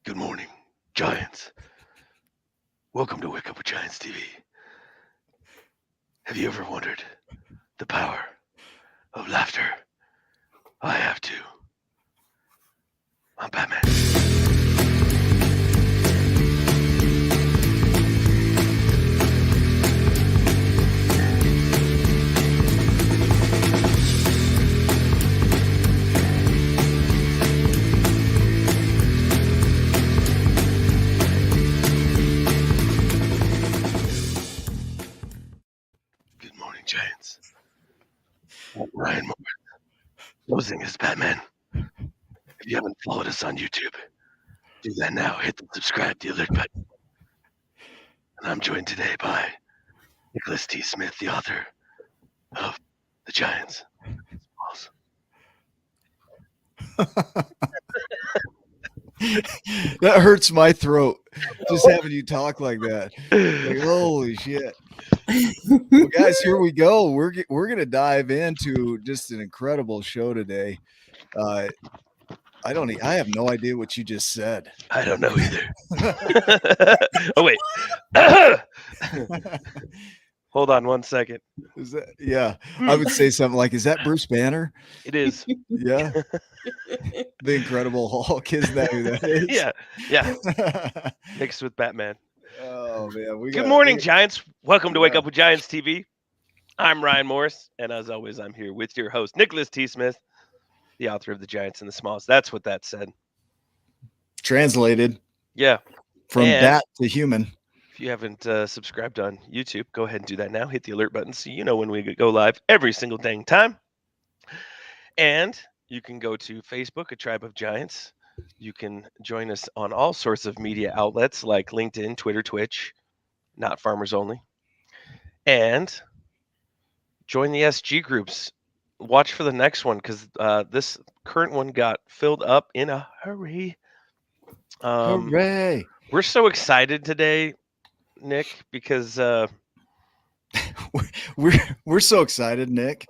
Good morning, Giants. Welcome to Wake Up with Giants TV. Have you ever wondered the power of laughter? I have too. I'm Batman. Good morning, Giants. I'm Ryan Moore, posing as Batman. If you haven't followed us on YouTube, do that now. Hit the subscribe, the alert button. And I'm joined today by Nicholas T. Smith, the author of The Giants. That hurts my throat just having you talk like that. Like, holy shit. Well, guys, here we go. We're gonna dive into just an incredible show today. I have no idea what you just said. I don't know either. Oh wait. Hold on 1 second. Is that, yeah, I would say something like, is that Bruce Banner? It is. Yeah. The Incredible Hulk, isn't that who that is? Yeah. Mixed with Batman. Oh man. Good morning, Giants. Welcome to Wake Up with Giants TV. I'm Ryan Morris, and as always, I'm here with your host, Nicholas T. Smith, the author of The Giants and the Smalls. That's what that said. Translated. Yeah. From bat to human. If you haven't subscribed on YouTube, go ahead and do that now. Hit the alert button so you know when we go live every single dang time. And you can go to Facebook, A Tribe of Giants. You can join us on all sorts of media outlets like LinkedIn, Twitter, Twitch, not Farmers Only. And join the SG groups. Watch for the next one because this current one got filled up in a hurry. Hooray! We're so excited today, Nick, because we're so excited, Nick.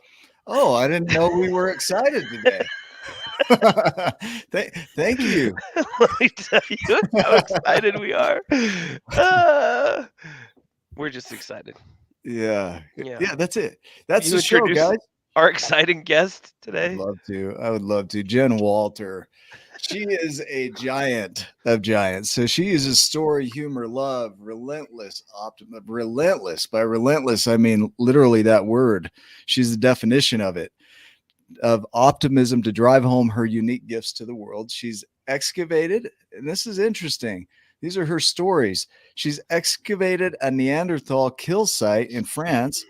Oh, I didn't know we were excited today. Thank you. Let me tell you how excited we are. We're just excited. Yeah, that's it. That's the show, guys. Our exciting guest today. I would love to. Jenn Walter. She is a giant of giants. So she uses story, humor, love, relentless, optimism. Relentless. By relentless, I mean literally that word. She's the definition of it. Of optimism to drive home her unique gifts to the world. She's excavated, and this is interesting. These are her stories. She's excavated a Neanderthal kill site in France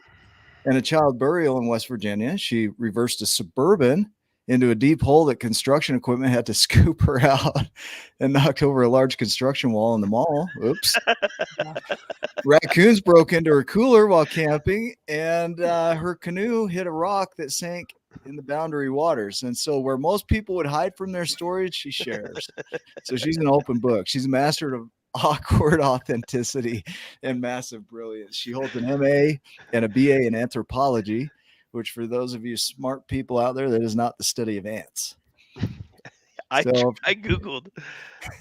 and a child burial in West Virginia. She reversed a Suburban into a deep hole that construction equipment had to scoop her out and knocked over a large construction wall in the mall. Oops. Raccoons broke into her cooler while camping, and her canoe hit a rock that sank in the boundary waters. And so where most people would hide from their stories, she shares. So she's an open book. She's a master of awkward authenticity and massive brilliance. She holds an MA and a BA in anthropology, which for those of you smart people out there, that is not the study of ants. I Googled.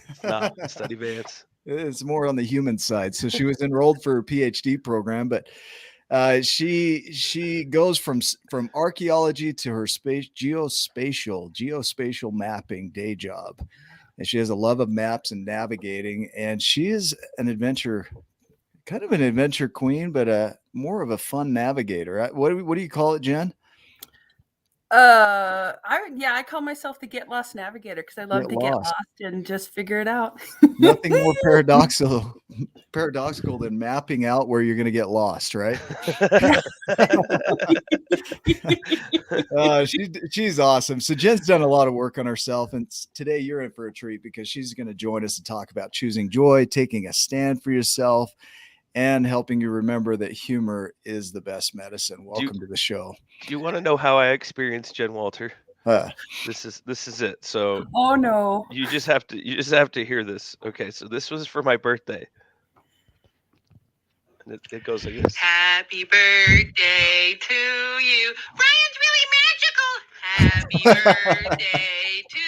It's not the study of ants. It's more on the human side. So she was enrolled for her Ph.D. program, but she goes from archaeology to her geospatial mapping day job. And she has a love of maps and navigating, and she is an adventure queen, but more of a fun navigator. What do you call it, Jenn? I call myself the get lost navigator because I love to get lost and just figure it out. Nothing more paradoxical than mapping out where you're going to get lost, right? She's awesome. So Jenn's done a lot of work on herself, and today you're in for a treat because she's going to join us to talk about choosing joy, taking a stand for yourself, and helping you remember that humor is the best medicine. Welcome to the show. Do you want to know how I experienced Jenn Walter? This is it. So oh no. You just have to hear this. Okay, so this was for my birthday. And it goes like this. Happy birthday to you. Ryan's really magical. Happy birthday to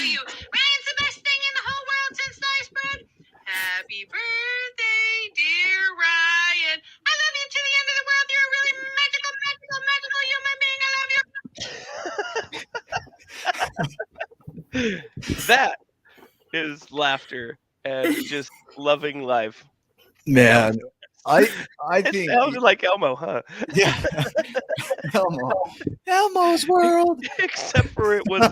you. Ryan's the best thing in the whole world since sliced That is laughter and just loving life. Man, I It think sounded like Elmo, huh? yeah. Elmo's world. Except for it was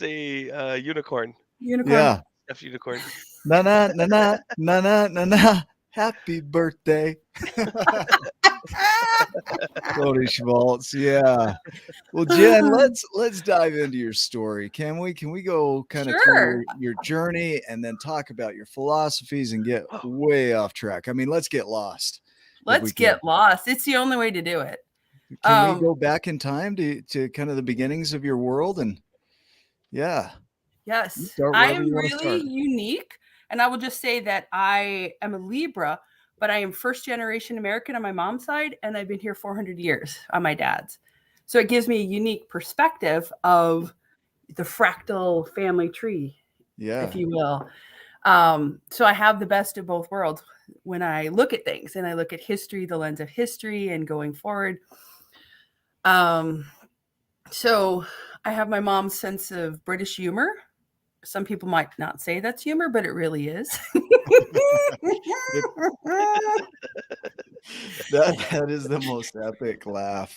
a unicorn, Unicorn. Yeah. stuffed unicorn. Na na na na na na na na. Happy birthday. Cody Schmaltz. Yeah. Well, Jen, let's dive into your story. Can we go kind of Sure. through your journey and then talk about your philosophies and get way off track? I mean, let's get lost. Let's get lost. It's the only way to do it. Can we go back in time to kind of the beginnings of your world? And yeah. Yes. Start I wherever am you wanna really start. unique. And I will just say that I am a Libra, but I am first generation American on my mom's side, and I've been here 400 years on my dad's. So it gives me a unique perspective of the fractal family tree, Yeah. if you will. So I have the best of both worlds when I look at things, and I look at history, the lens of history, and going forward. So I have my mom's sense of British humor. Some people might not say that's humor, but it really is. That is the most epic laugh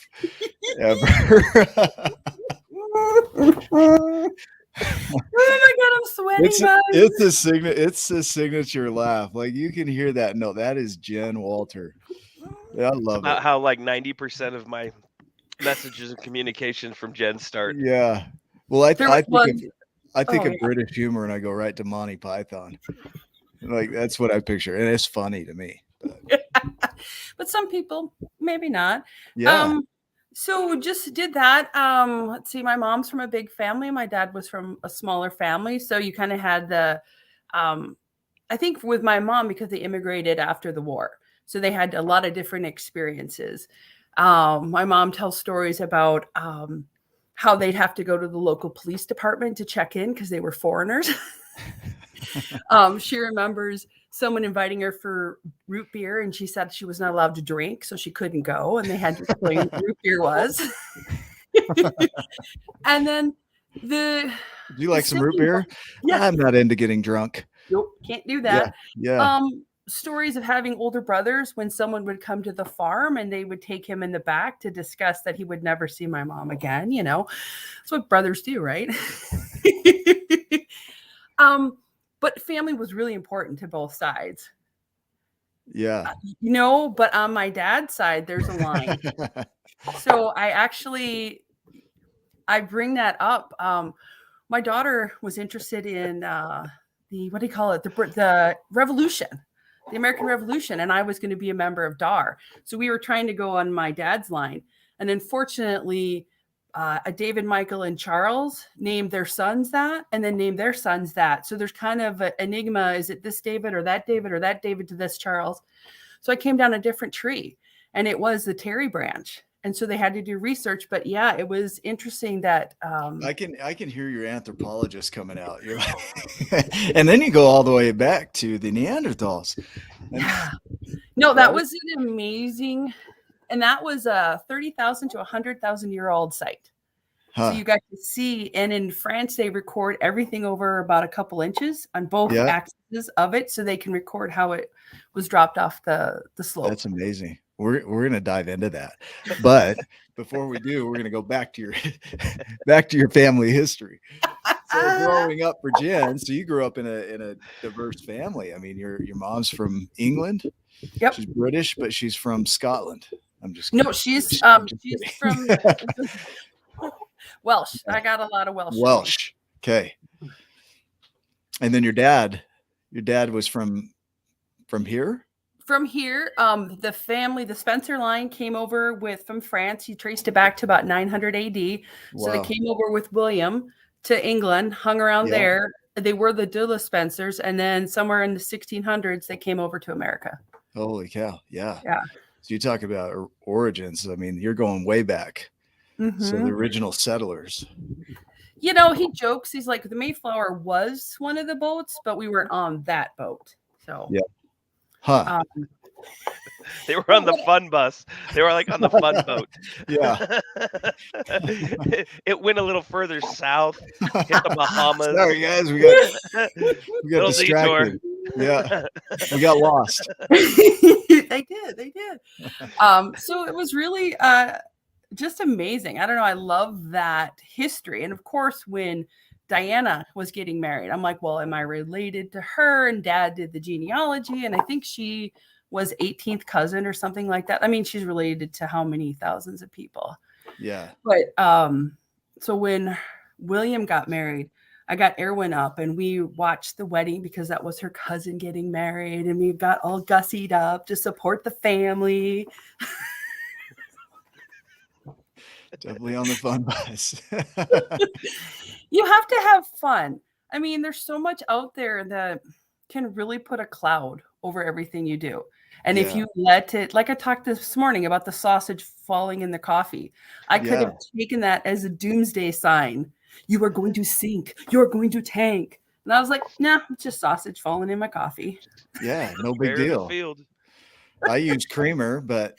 ever. Oh my god, I'm sweating, guys. It's a signature laugh. Like you can hear that. No, that is Jenn Walter. Yeah, I love About it. how like 90% of my messages and communication from Jen start. Yeah. Well, I There think was of I think Oh, of yeah. British humor and I go right to Monty Python. Like that's what I picture, and it's funny to me. But some people maybe not. Yeah. So just did that. Let's see, my mom's from a big family. My dad was from a smaller family. So you kind of had the I think with my mom, because they immigrated after the war. So they had a lot of different experiences. My mom tells stories about how they'd have to go to the local police department to check in because they were foreigners. She remembers someone inviting her for root beer, and she said she was not allowed to drink, so she couldn't go, and they had to explain what root beer was. And then Do you like some root beer? Yeah. I'm not into getting drunk. Nope, can't do that. Yeah. Stories of having older brothers when someone would come to the farm and they would take him in the back to discuss that he would never see my mom again. You know, that's what brothers do, right? But family was really important to both sides. Yeah. You know, but on my dad's side, there's a line. So I bring that up. My daughter was interested in what do you call it? The revolution, the American Revolution. And I was going to be a member of DAR. So we were trying to go on my dad's line. And unfortunately, David, Michael, and Charles named their sons that, and then named their sons that. So there's kind of an enigma. Is it this David or that David or that David to this Charles? So I came down a different tree, and it was the Terry branch. And so they had to do research. But yeah, it was interesting that I can hear your anthropologist coming out. And then you go all the way back to the Neanderthals. Yeah. No, that was an amazing, and that was a 30,000 to 100,000 year old site. Huh. So you got to see, and in France, they record everything over about a couple inches on both axes of it, so they can record how it was dropped off the slope. That's amazing. We're gonna dive into that, but before we do, we're gonna go back to your family history. So growing up for Jen, so you grew up in a diverse family. I mean, your mom's from England. Yep. She's British, but she's from Scotland. I'm just kidding. No, she's from Welsh. I got a lot of Welsh. Welsh. Okay. And then your dad was from here? From here, the family, the Spencer line came over from France. He traced it back to about 900 AD. So they came over with William to England, hung around there. They were the Dula Spencers. And then somewhere in the 1600s, they came over to America. Holy cow. Yeah. Yeah. So you talk about origins. I mean, you're going way back. Mm-hmm. So the original settlers. You know, he jokes. He's like, the Mayflower was one of the boats, but we weren't on that boat. So, yeah. Huh. They were on the fun bus. They were like on the fun boat. Yeah. It went a little further south, hit the Bahamas. Sorry, guys. We got Little detour. distracted. Yeah. We got lost. They did. So it was really just amazing. I don't know. I love that history. And of course, when Diana was getting married, I'm like, well, am I related to her? And Dad did the genealogy. And I think she was 18th cousin or something like that. I mean, she's related to how many thousands of people. Yeah. But so when William got married, I got Erwin up and we watched the wedding because that was her cousin getting married. And we got all gussied up to support the family. Definitely on the fun bus. You have to have fun. I mean, there's so much out there that can really put a cloud over everything you do. And if you let it, like I talked this morning about the sausage falling in the coffee, I could have taken that as a doomsday sign. You are going to sink. You're going to tank. And I was like, nah, it's just sausage falling in my coffee. Yeah, no big deal. I use creamer, but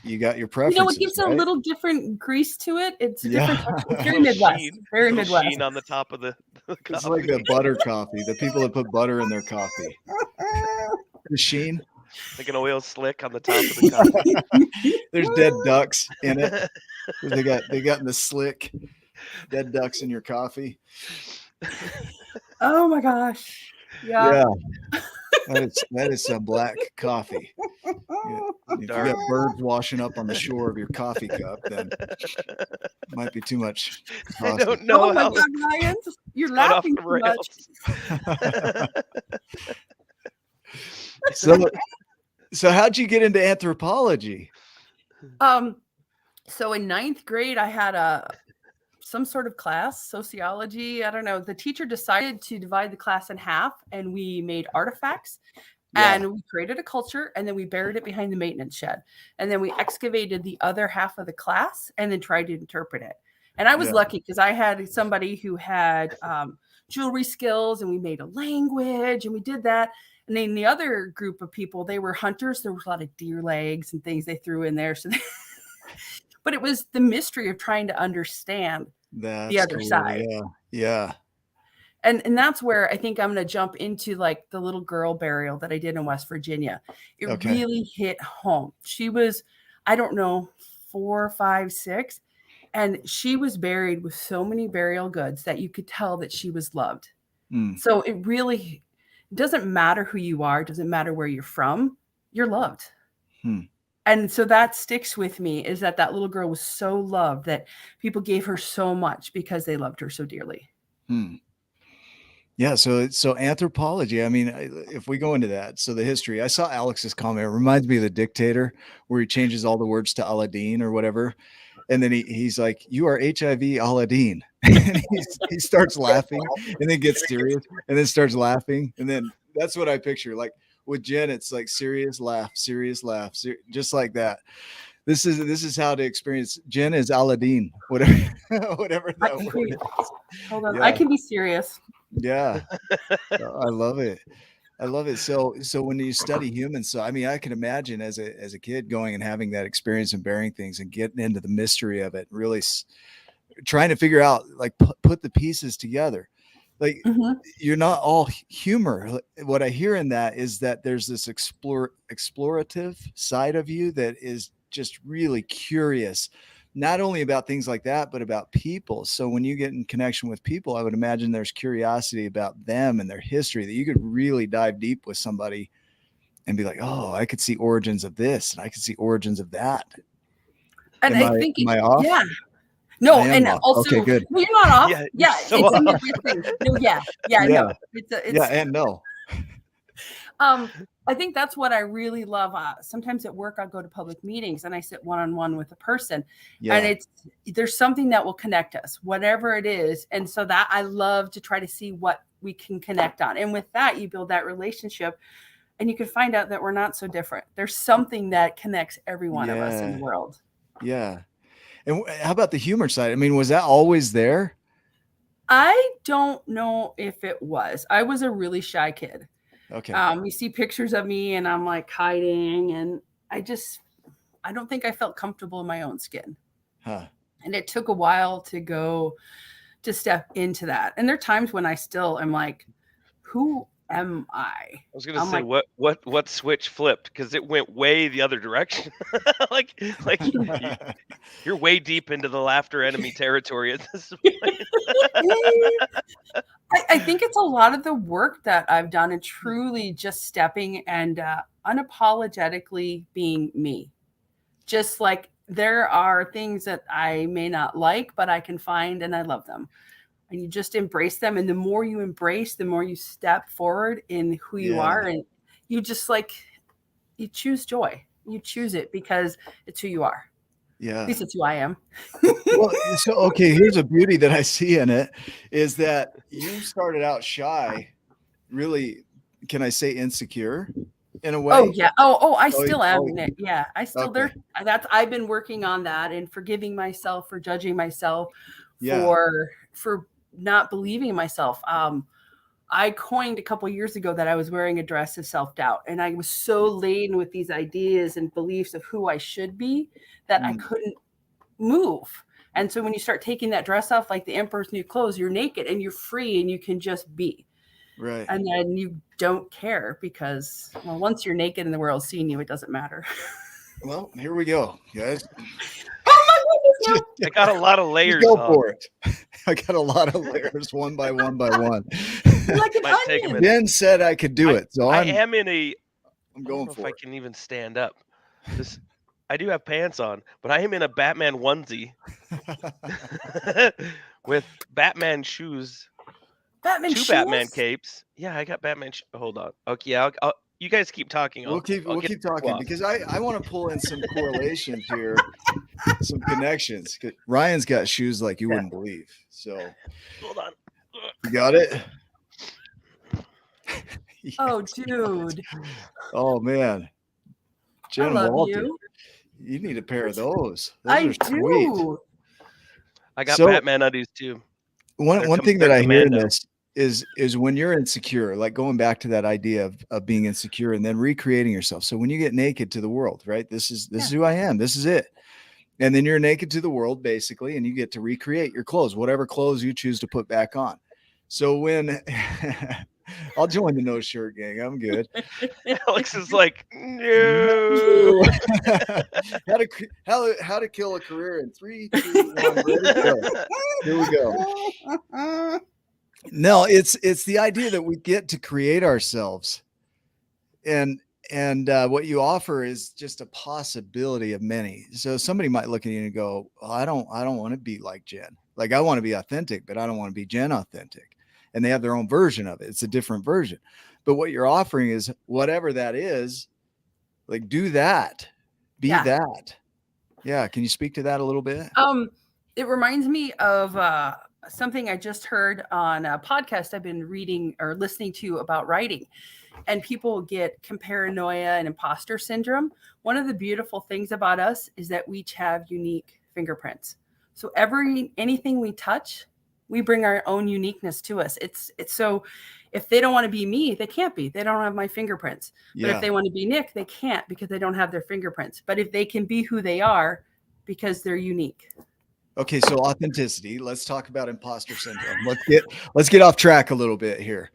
you got your preferences. You know, it gives a little different grease to it. It's a different texture. Very Midwest. Very Midwest. Sheen on the top of the coffee. It's like the butter coffee. The people that put butter in their coffee. The sheen. Like an oil slick on the top of the coffee. There's dead ducks in it. They got in the slick. Dead ducks in your coffee. Oh my gosh. Yeah. That is some black coffee. If you got birds washing up on the shore of your coffee cup, then it might be too much coffee. I don't know. Oh my God, Ryan, you're laughing too much. So how'd you get into anthropology? So in 9th grade, I had some sort of class, sociology. I don't know. The teacher decided to divide the class in half, and we made artifacts, and we created a culture, and then we buried it behind the maintenance shed, and then we excavated the other half of the class, and then tried to interpret it. And I was lucky because I had somebody who had jewelry skills, and we made a language, and we did that. And then the other group of people, they were hunters. There was a lot of deer legs and things they threw in there. So, but it was the mystery of trying to understand the other side. Yeah. And that's where I think I'm going to jump into like the little girl burial that I did in West Virginia. It really hit home. She was, I don't know, 4, 5, 6. And she was buried with so many burial goods that you could tell that she was loved. So it really doesn't matter who you are. It doesn't matter where you're from. You're loved. And so that sticks with me, is that little girl was so loved that people gave her so much because they loved her so dearly. Yeah. So anthropology, I mean, if we go into that, so the history, I saw Alex's comment. It reminds me of The Dictator, where he changes all the words to Aladdin or whatever. And then he's like, you are HIV Aladdin. And he starts laughing and then gets serious and then starts laughing. And then that's what I picture. Like with Jenn, it's like serious laugh, just like that. This is how to experience. Jenn is Aladdin, whatever that word is. Hold on. I can be serious. Yeah. I love it. So when you study humans, so I mean, I can imagine as a kid going and having that experience and burying things and getting into the mystery of it, really trying to figure out, like, put the pieces together. Like, you're not all humor. What I hear in that is that there's this explorative side of you that is just really curious, not only about things like that, but about people. So when you get in connection with people, I would imagine there's curiosity about them and their history that you could really dive deep with somebody and be like, oh, I could see origins of this and I could see origins of that. And am I off? Yeah. No, and off. also, okay, good. Well, you're not off. Yeah, so it's a Midwest thing. No, no. And no. I think that's what I really love. Sometimes at work, I'll go to public meetings and I sit one-on-one with a person, and there's something that will connect us, whatever it is. And so that I love to try to see what we can connect on. And with that, you build that relationship and you can find out that we're not so different. There's something that connects every one of us in the world. Yeah. And how about the humor side? I mean, was that always there? I don't know if it was. I was a really shy kid. Okay. You see pictures of me and I'm like hiding, and I don't think I felt comfortable in my own skin. Huh. And it took a while to step into that. And there are times when I still am like, who am I? I was gonna I'm say like, what switch flipped, because it went way the other direction. like you're way deep into the laughter enemy territory at this point. I think it's a lot of the work that I've done and truly just stepping and unapologetically being me. Just like there are things that I may not like, but I can find and I love them. And you just embrace them. And the more you embrace, the more you step forward in who you are. And you just like, you choose joy. You choose it because it's who you are. Yeah. At least it's who I am. Well, so, okay, here's a beauty that I see in it is that you started out shy, really, can I say insecure in a way? Oh yeah. I still am. oh, Nick. Yeah. I still okay. I've been working on that and forgiving myself for judging myself Yeah. for not believing in myself. I coined a couple years ago that I was wearing a dress of self-doubt, and I was so laden with these ideas and beliefs of who I should be that I couldn't move. And so when you start taking that dress off like the emperor's new clothes, you're naked and you're free and you can just be. Right. And then you don't care because, well, once you're naked and the world's seeing you, it doesn't matter. Well, here we go, guys. I got a lot of layers. Go for it. I got a lot of layers, one by one by one. Like an Might take a onion. minute. Jen said I could do it, so I'm I'm going know if for I it. can even stand up. I do have pants on, but I am in a Batman onesie with Batman shoes, Batman two shoes? Batman capes. Yeah, I got Batman. Hold on. Okay, yeah, you guys keep talking. We'll keep talking because I want to pull in some correlations here, some connections. Ryan's got shoes like you wouldn't believe. So Hold on. you got it. Oh, dude. Oh man, Jen I love Walter, you. you need a pair of those. I Those are sweet. do. I got So- Batman undies too. One thing that they're I hear in commando. this is when you're insecure, like going back to that idea of being insecure and then recreating yourself. So when you get naked to the world, right? This is who I am. This is it. And then you're naked to the world basically, and you get to recreate your clothes, whatever clothes you choose to put back on. So when I'll join the no shirt gang, I'm good. Alex is like, no. How to kill a career in 3, 2, 1, ready, go. Here we go. No, it's the idea that we get to create ourselves, and what you offer is just a possibility of many. So somebody might look at you and go, oh, I don't want to be like Jen. Like I want to be authentic, but I don't want to be Jen authentic. And they have their own version of it. It's a different version. But what you're offering is whatever that is, like do that, be that. Yeah. Can you speak to that a little bit? It reminds me of something I just heard on a podcast I've been reading or listening to about writing. And people get paranoia and imposter syndrome. One of the beautiful things about us is that we each have unique fingerprints. So anything we touch, we bring our own uniqueness to us. It's so if they don't want to be me, they can't be. They don't have my fingerprints. But if they want to be Nick, they can't because they don't have their fingerprints. But if they can be who they are because they're unique. Okay, so authenticity. Let's talk about imposter syndrome. Let's get off track a little bit here.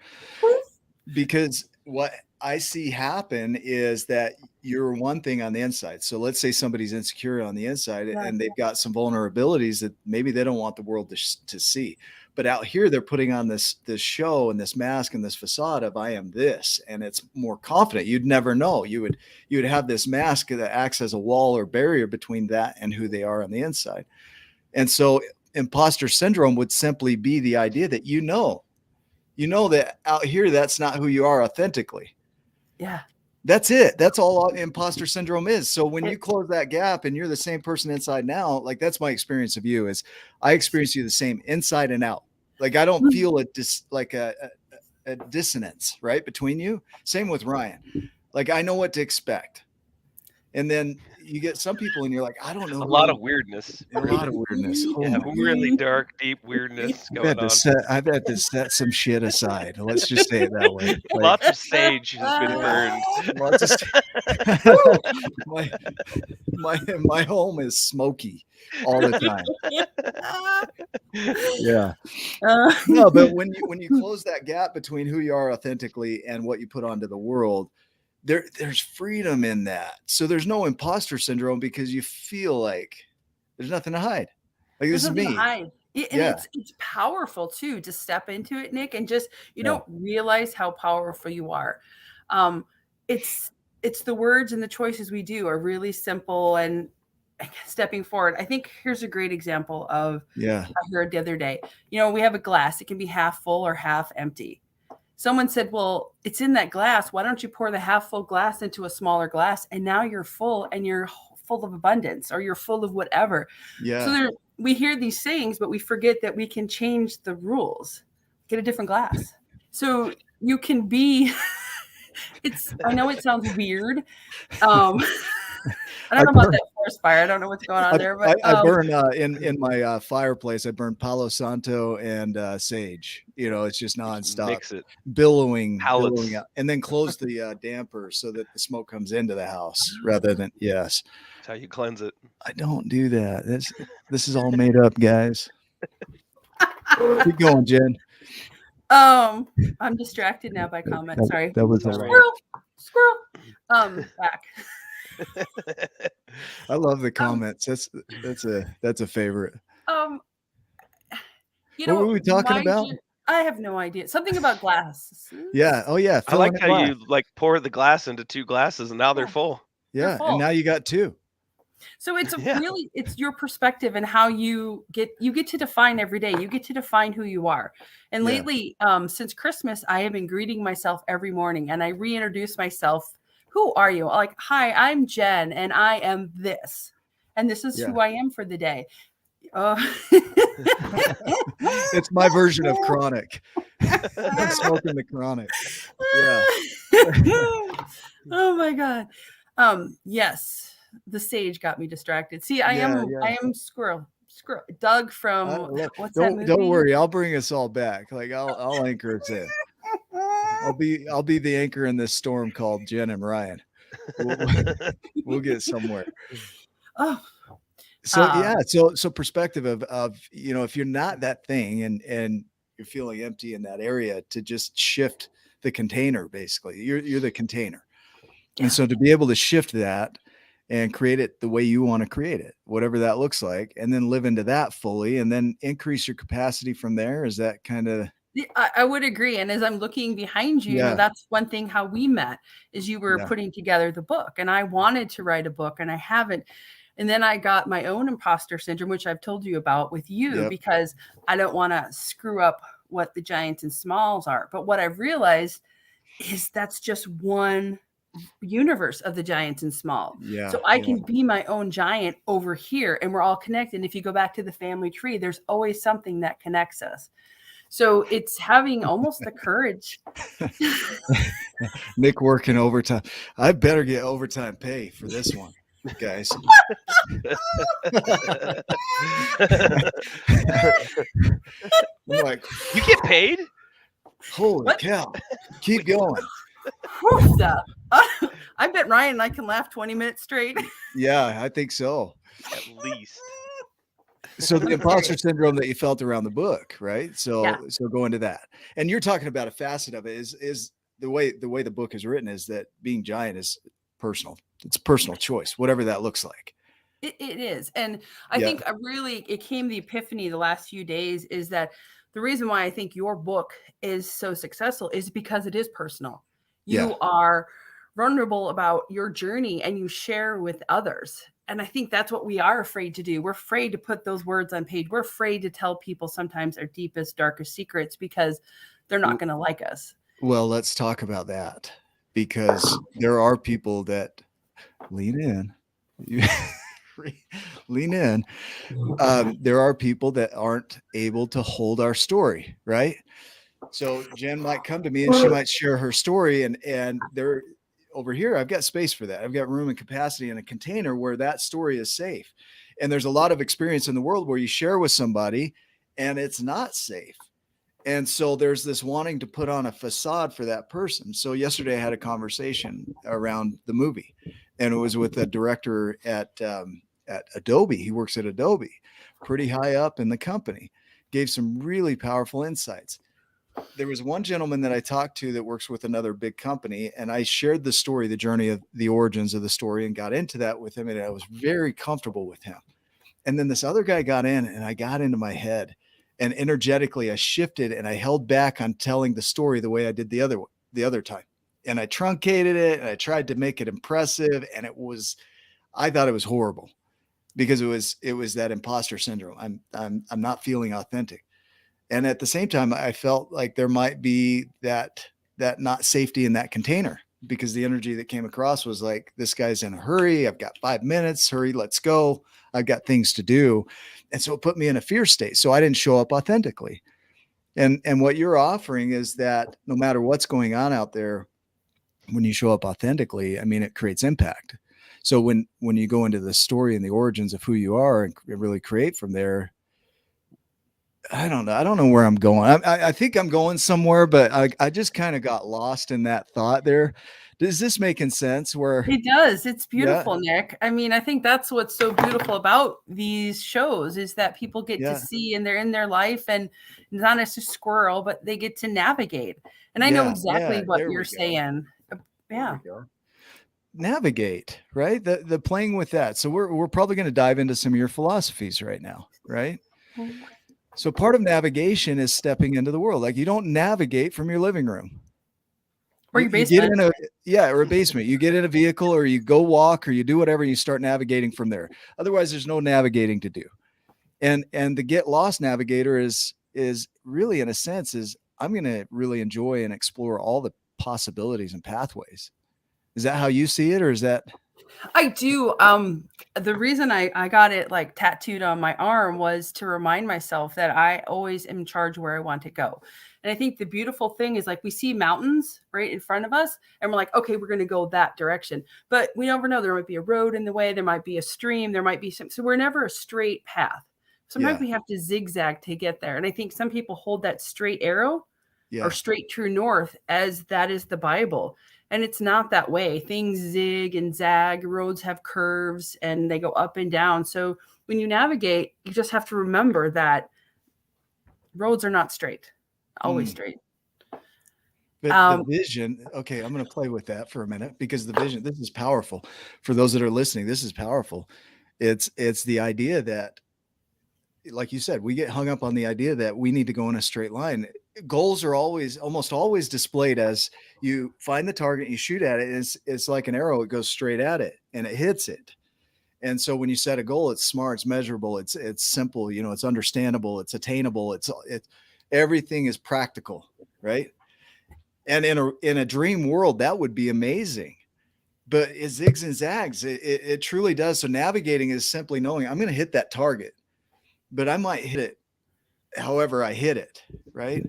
Because what I see happen is that you're one thing on the inside. So let's say somebody's insecure on the inside and they've got some vulnerabilities that maybe they don't want the world to see. But out here, they're putting on this show and this mask and this facade of I am this, and it's more confident. You'd never know. You would have this mask that acts as a wall or barrier between that and who they are on the inside. And so imposter syndrome would simply be the idea that you know that out here, that's not who you are authentically. Yeah. That's it. That's all imposter syndrome is. So when you close that gap and you're the same person inside now, like that's my experience of you is I experience you the same inside and out. Like I don't feel a dissonance right between you. Same with Ryan. Like I know what to expect. And then you get some people and you're like, I don't know. A who lot they of weirdness. are. A lot of weirdness. Oh Yeah, my really dark, deep weirdness going on. I've had to set some shit aside. Let's just say it that way. Like, Lots of sage has been burned. lots of my home is smoky all the time. Yeah. No, but when you close that gap between who you are authentically and what you put onto the world, there's freedom in that. So there's no imposter syndrome because you feel like there's nothing to hide. Like, this is me. And it's powerful too to step into it, Nick, and just you don't realize how powerful you are. It's the words and the choices we do are really simple and stepping forward. I think here's a great example of I heard the other day. We have a glass. It can be half full or half empty. Someone said, well, it's in that glass. Why don't you pour the half full glass into a smaller glass? And now you're full and you're full of abundance, or you're full of whatever. Yeah. So we hear these sayings, but we forget that we can change the rules, get a different glass. So you can be, I know it sounds weird. I don't know about that forest fire. I don't know what's going on there, but I burn in my fireplace. I burn Palo Santo and sage. It's just nonstop. Mix it, billowing out, and then close the damper so that the smoke comes into the house rather than That's how you cleanse it. I don't do that. This is all made up, guys. Keep going, Jen. I'm distracted now by comments. Sorry. That was squirrel. Back. I love the comments. That's a favorite. What were we talking about? I have no idea. Something about glass. Yeah. Oh yeah. I like how you pour the glass into two glasses and now they're full. Yeah. And now you got two. So it's it's your perspective and how you get to define every day. You get to define who you are. And lately, since Christmas, I have been greeting myself every morning, and I reintroduce myself. Who are you? Like, hi, I'm Jen, and I am this, and this is who I am for the day. It's my version of chronic. I'm smoking the chronic. Yeah. Oh my God. Yes, the sage got me distracted. See, I am squirrel. Doug from what's that movie? Don't worry, I'll bring us all back. Like I'll anchor us in. I'll be the anchor in this storm called Jen and Ryan. We'll get somewhere. So perspective of if you're not that thing and you're feeling empty in that area, to just shift the container. Basically, you're the container, and so to be able to shift that and create it the way you want to create it, whatever that looks like, and then live into that fully, and then increase your capacity from there. Is that kind of? I would agree. And as I'm looking behind you, that's one thing how we met is you were putting together the book, and I wanted to write a book and I haven't. And then I got my own imposter syndrome, which I've told you about with you, because I don't want to screw up what the giants and smalls are. But what I've realized is that's just one universe of the giants and small. So I can be my own giant over here, and we're all connected. And if you go back to the family tree, there's always something that connects us. So it's having almost the courage. Nick working overtime. I better get overtime pay for this one, guys. I'm like, you get paid? Holy cow. Keep going. I bet Ryan and I can laugh 20 minutes straight. Yeah, I think so. At least. So the imposter syndrome that you felt around the book, right? So go into that. And you're talking about a facet of it is the way the book is written is that being giant is personal. It's a personal choice, whatever that looks like. It is. And I think it came the epiphany the last few days is that the reason why I think your book is so successful is because it is personal. You are vulnerable about your journey and you share with others. And I think that's what we are afraid to do. We're afraid to put those words on page. We're afraid to tell people sometimes our deepest, darkest secrets because they're not going to like us. Well, let's talk about that, because there are people that lean in. Lean in. There are people that aren't able to hold our story, right? So Jen might come to me and she might share her story, and there over here, I've got space for that. I've got room and capacity in a container where that story is safe. And there's a lot of experience in the world where you share with somebody and it's not safe. And so there's this wanting to put on a facade for that person. So yesterday I had a conversation around the movie, and it was with a director at Adobe. He works at Adobe, pretty high up in the company, gave some really powerful insights. There was one gentleman that I talked to that works with another big company, and I shared the story, the journey of the origins of the story, and got into that with him. And I was very comfortable with him. And then this other guy got in, and I got into my head, and energetically I shifted and I held back on telling the story the way I did the other time. And I truncated it and I tried to make it impressive. And I thought it was horrible because it was that imposter syndrome. I'm not feeling authentic. And at the same time, I felt like there might be that not safety in that container, because the energy that came across was like, this guy's in a hurry. I've got 5 minutes. Hurry, let's go. I've got things to do. And so it put me in a fear state. So I didn't show up authentically. And what you're offering is that no matter what's going on out there, when you show up authentically, I mean, it creates impact. So when you go into the story and the origins of who you are and really create from there, I don't know where I'm going. I think I'm going somewhere, but I just kind of got lost in that thought there. Is this making sense? Where it does. It's beautiful, Nick. I mean, I think that's what's so beautiful about these shows is that people get to see, and they're in their life, and not as a squirrel, but they get to navigate. And I know exactly what you're saying. Yeah. Navigate, right? The playing with that. So we're probably going to dive into some of your philosophies right now, right? So part of navigation is stepping into the world. Like, you don't navigate from your living room or your basement. Or a basement. You get in a vehicle, or you go walk, or you do whatever, and you start navigating from there. Otherwise, there's no navigating to do. And the get lost navigator is really, in a sense, is I'm going to really enjoy and explore all the possibilities and pathways. Is that how you see it, or is that? I do. The reason I got it like tattooed on my arm was to remind myself that I always am in charge where I want to go. And I think the beautiful thing is, like, we see mountains right in front of us and we're like, okay, we're going to go that direction. But we never know. There might be a road in the way. There might be a stream. There might be so we're never a straight path. Sometimes we have to zigzag to get there. And I think some people hold that straight arrow or straight true north as that is the Bible. And it's not that way. Things zig and zag, roads have curves, and they go up and down. So when you navigate, you just have to remember that roads are not straight, always straight. But the vision, okay, I'm going to play with that for a minute, because the vision, this is powerful. For those that are listening, this is powerful. It's the idea that, like you said, we get hung up on the idea that we need to go in a straight line. Goals are almost always displayed as you find the target, you shoot at it, and it's like an arrow. It goes straight at it and it hits it. And so when you set a goal, it's smart, it's measurable, it's simple, it's understandable, it's attainable, it's everything is practical, right? And in a dream world, that would be amazing. But it zigs and zags. It truly does. So navigating is simply knowing I'm going to hit that target, but I might hit it however I hit it, right?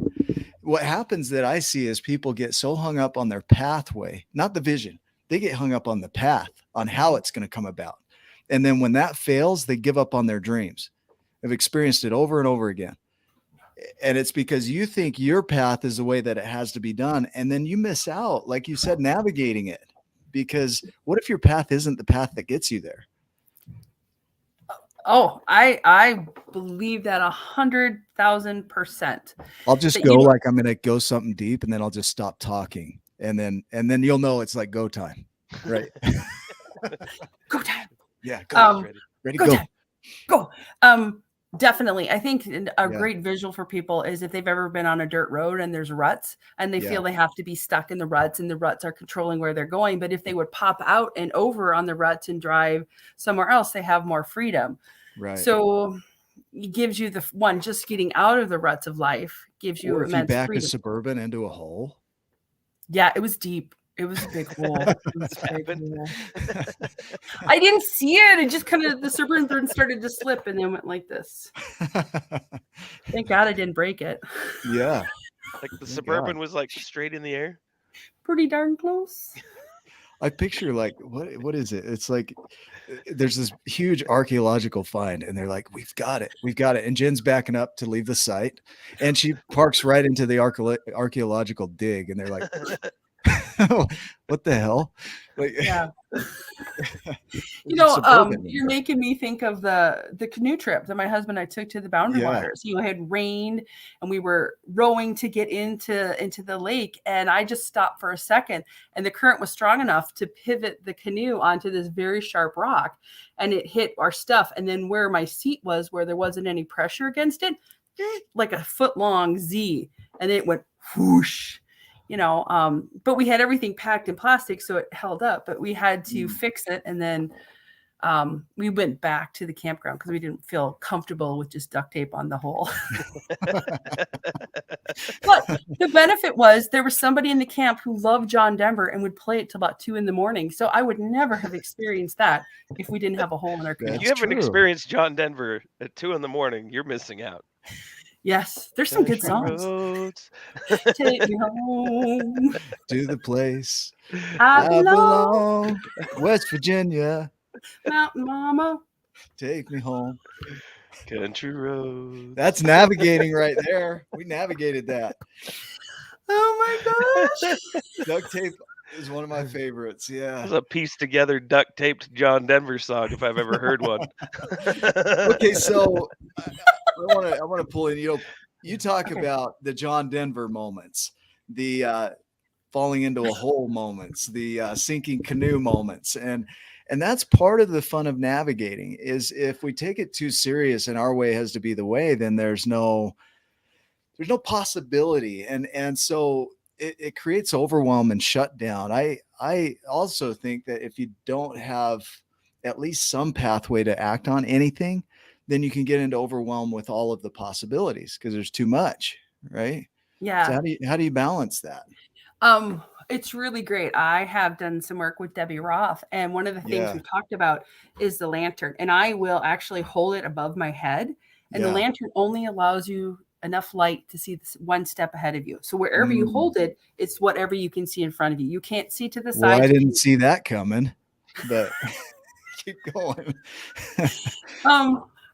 What happens that I see is people get so hung up on their pathway, not the vision. They get hung up on the path, on how it's going to come about. And then when that fails, they give up on their dreams. I've experienced it over and over again. And it's because you think your path is the way that it has to be done. And then you miss out, like you said, navigating it. Because what if your path isn't the path that gets you there? Oh, I believe that 100,000%. I'll just go like I'm going to go something deep, and then I'll just stop talking. And then you'll know it's like go time. Right. Go time. Yeah. Go. Ready, go. Time. Go. Definitely. I think a great visual for people is if they've ever been on a dirt road and there's ruts and they feel they have to be stuck in the ruts and the ruts are controlling where they're going. But if they would pop out and over on the ruts and drive somewhere else, they have more freedom. Right. So it gives you just getting out of the ruts of life gives you immense freedom. Or if you back a Suburban into a hole. Yeah, it was deep. It was a big hole. I didn't see it. It just kind of, the Suburban started to slip and then went like this. Thank God I didn't break it. Yeah. Like the Suburban was like straight in the air. Pretty darn close. I picture like what is it? It's like there's this huge archaeological find, and they're like, we've got it. And Jen's backing up to leave the site, and she parks right into the archaeological dig, and they're like, what the hell? Like, Yeah. suburban. You're making me think of the canoe trip that my husband and I took to the Boundary Yeah. Waters. It had rained and we were rowing to get into the lake, and I just stopped for a second, and the current was strong enough to pivot the canoe onto this very sharp rock, and it hit our stuff. And then where my seat was, where there wasn't any pressure against it, like a foot long Z, and it went whoosh. But we had everything packed in plastic, so it held up, but we had to fix it. And then we went back to the campground because we didn't feel comfortable with just duct tape on the hole. But the benefit was there was somebody in the camp who loved John Denver and would play it till about 2 a.m. So I would never have experienced that if we didn't have a hole in our canoe. If you haven't experienced John Denver at 2 a.m, you're missing out. Yes, there's some good songs. Roads. Take me home to the place I belong. West Virginia. Mountain Mama. Take me home. Country roads. That's navigating right there. We navigated that. Oh my gosh. Duct tape is one of my favorites. Yeah. That's a pieced together duct taped John Denver song if I've ever heard one. Okay, so I want to pull in. You talk about the John Denver moments, the falling into a hole moments, the sinking canoe moments, and that's part of the fun of navigating. Is if we take it too serious and our way has to be the way, then there's no possibility, and so it creates overwhelm and shutdown. I also think that if you don't have at least some pathway to act on anything, then you can get into overwhelm with all of the possibilities because there's too much, right? Yeah. So how do you balance that? It's really great. I have done some work with Debbie Roth, and one of the things we've talked about is the lantern, and I will actually hold it above my head, and the lantern only allows you enough light to see this one step ahead of you. So wherever you hold it, it's whatever you can see in front of you. You can't see to the side. Well, I didn't see that coming, but keep going.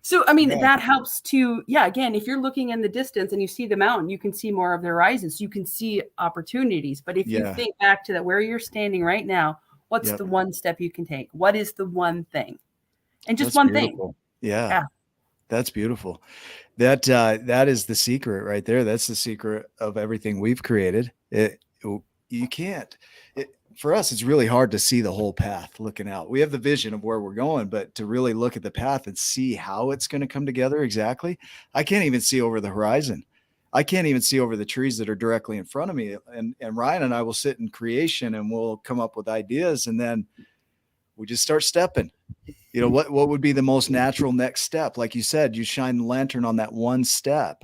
So, I mean, that helps to, again, if you're looking in the distance and you see the mountain, you can see more of the horizon. So you can see opportunities. But if you think back to that, where you're standing right now, what's the one step you can take? What is the one thing? And just one thing. Yeah. That's beautiful. That is the secret right there. That's the secret of everything we've created. You can't. For us, it's really hard to see the whole path looking out. We have the vision of where we're going, but to really look at the path and see how it's going to come together exactly, I can't even see over the horizon. I can't even see over the trees that are directly in front of me. And Ryan and I will sit in creation and we'll come up with ideas, and then we just start stepping. What would be the most natural next step? Like you said, you shine the lantern on that one step.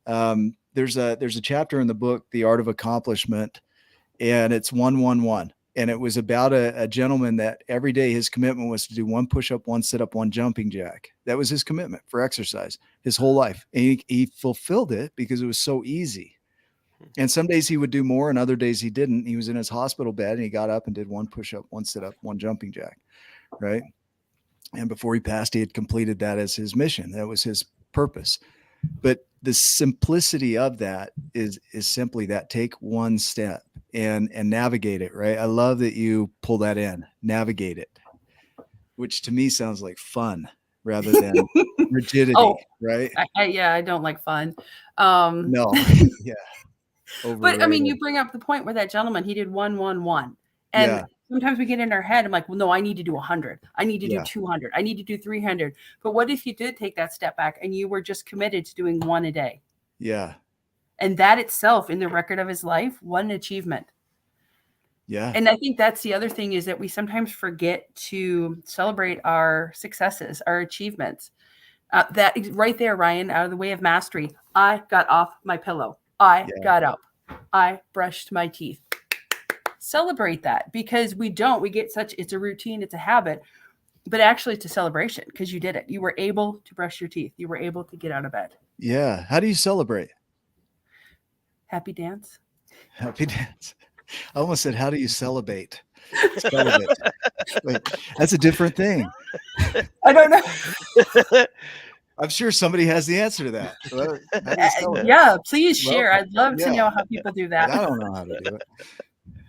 There's a chapter in the book, The Art of Accomplishment, and it's 1-1-1. And it was about a gentleman that every day his commitment was to do 1 push-up, 1 sit-up, 1 jumping jack. That was his commitment for exercise his whole life. And he fulfilled it because it was so easy. And some days he would do more and other days he didn't. He was in his hospital bed and he got up and did 1 push-up, 1 sit-up, 1 jumping jack, right? And before he passed, he had completed that as his mission. That was his purpose. But the simplicity of that is simply that: take one step and navigate it, right? I love that you pull that in, navigate it, which to me sounds like fun rather than rigidity, right? I don't like fun. No, yeah. But I mean, you bring up the point where that gentleman, he did 1-1-1. And sometimes we get in our head, I'm like, well, no, I need to do 100. I need to do 200. I need to do 300. But what if you did take that step back and you were just committed to doing 1 a day? Yeah. And that itself, in the record of his life, what an achievement. Yeah. And I think that's the other thing, is that we sometimes forget to celebrate our successes, our achievements. That right there, Ryan, out of the way of mastery. I got off my pillow. I got up. I brushed my teeth. Celebrate that, because we get it's a routine, it's a habit, but actually it's a celebration because you did it. You were able to brush your teeth. You were able to get out of bed. Yeah. How do you celebrate? Happy dance. Happy dance. I almost said, how do you celebrate? Celibate. Wait, that's a different thing. I don't know. I'm sure somebody has the answer to that. Well, how do you celibate? Yeah, please Well, share. I'd love to yeah. know how people do Like, that. I don't know how to do it.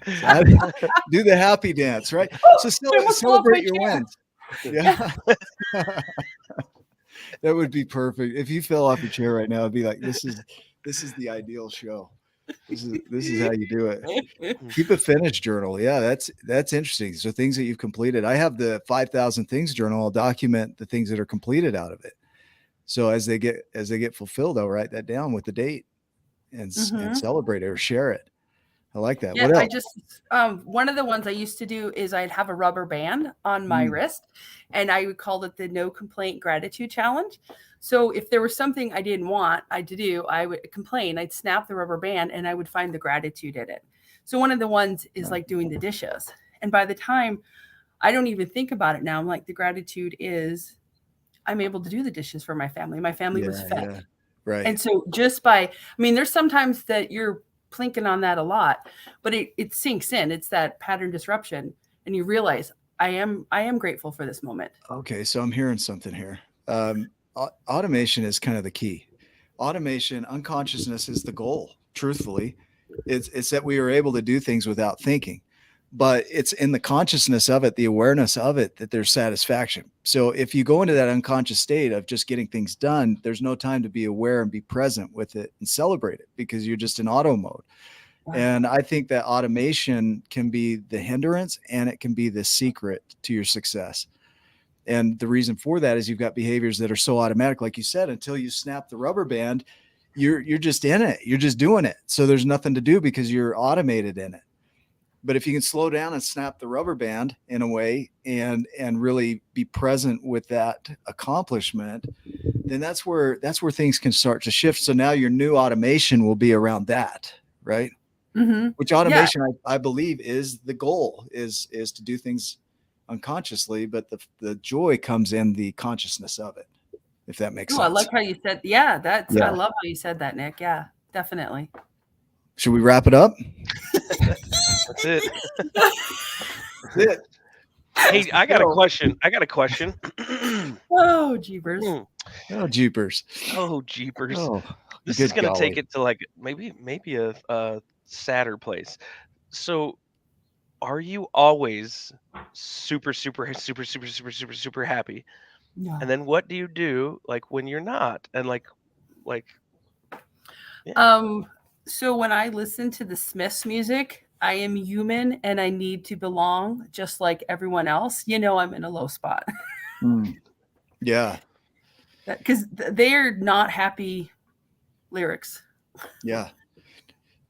So do the happy dance, right? So I almost fell off my celebrate your chair. wins. Yeah. That would be perfect. If you fell off your chair right now, it'd be like, this is the ideal show. This is how you do it. Keep a finish journal. Yeah, that's interesting. So things that you've completed. I have the 5,000 things journal. I'll document the things that are completed out of it. So as they get fulfilled, I'll write that down with the date and celebrate it or share it. I like that. Yeah, What else? I just one of the ones I used to do is I'd have a rubber band on my wrist, and I would call it the no complaint gratitude challenge. So if there was something I didn't want I to do, I would complain. I'd snap the rubber band, and I would find the gratitude in it. So one of the ones is like doing the dishes, and by the time I don't even think about it now, I'm like, the gratitude is I'm able to do the dishes for my family. My family was fed. Yeah, right. And so just by, there's sometimes that you're plinking on that a lot, but it sinks in. It's that pattern disruption. And you realize I am grateful for this moment. Okay. So I'm hearing something here. Automation is kind of the key. Automation, unconsciousness is the goal. Truthfully, it's that we are able to do things without thinking, but it's in the consciousness of it, the awareness of it, that there's satisfaction. So if you go into that unconscious state of just getting things done, there's no time to be aware and be present with it and celebrate it because you're just in auto mode. Wow. And I think that automation can be the hindrance and it can be the secret to your success. And the reason for that is you've got behaviors that are so automatic, like you said, until you snap the rubber band, you're just in it. You're just doing it. So there's nothing to do because you're automated in it. But if you can slow down and snap the rubber band in a way and really be present with that accomplishment, then that's where things can start to shift. So now your new automation will be around that, right? Mm-hmm. Which automation, I believe, is the goal, is to do things unconsciously, but the joy comes in the consciousness of it, if that makes sense. I like how you said, I love how you said that, Nick. Yeah, definitely. Should we wrap it up? That's it. That's it. Hey, I got a question. Oh, jeepers. Oh, jeepers. Oh, jeepers. Oh, this is going to take it to like maybe a sadder place. So are you always super happy? No. And then what do you do like when you're not? And like yeah. So when I listen to the Smiths music, I am human and I need to belong just like everyone else. I'm in a low spot. Yeah. Because they're not happy lyrics. Yeah.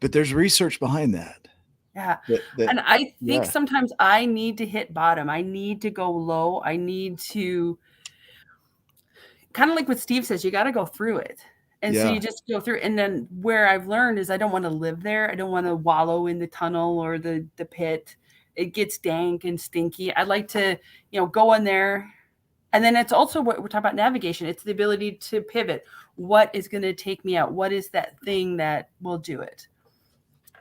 But there's research behind that. Yeah. And I think sometimes I need to hit bottom. I need to go low. I need to, kind of like what Steve says, you got to go through it. And so you just go through. And then where I've learned is I don't want to live there. I don't want to wallow in the tunnel or the pit. It gets dank and stinky. I like to, go in there. And then it's also what we're talking about, navigation. It's the ability to pivot. What is going to take me out? What is that thing that will do it?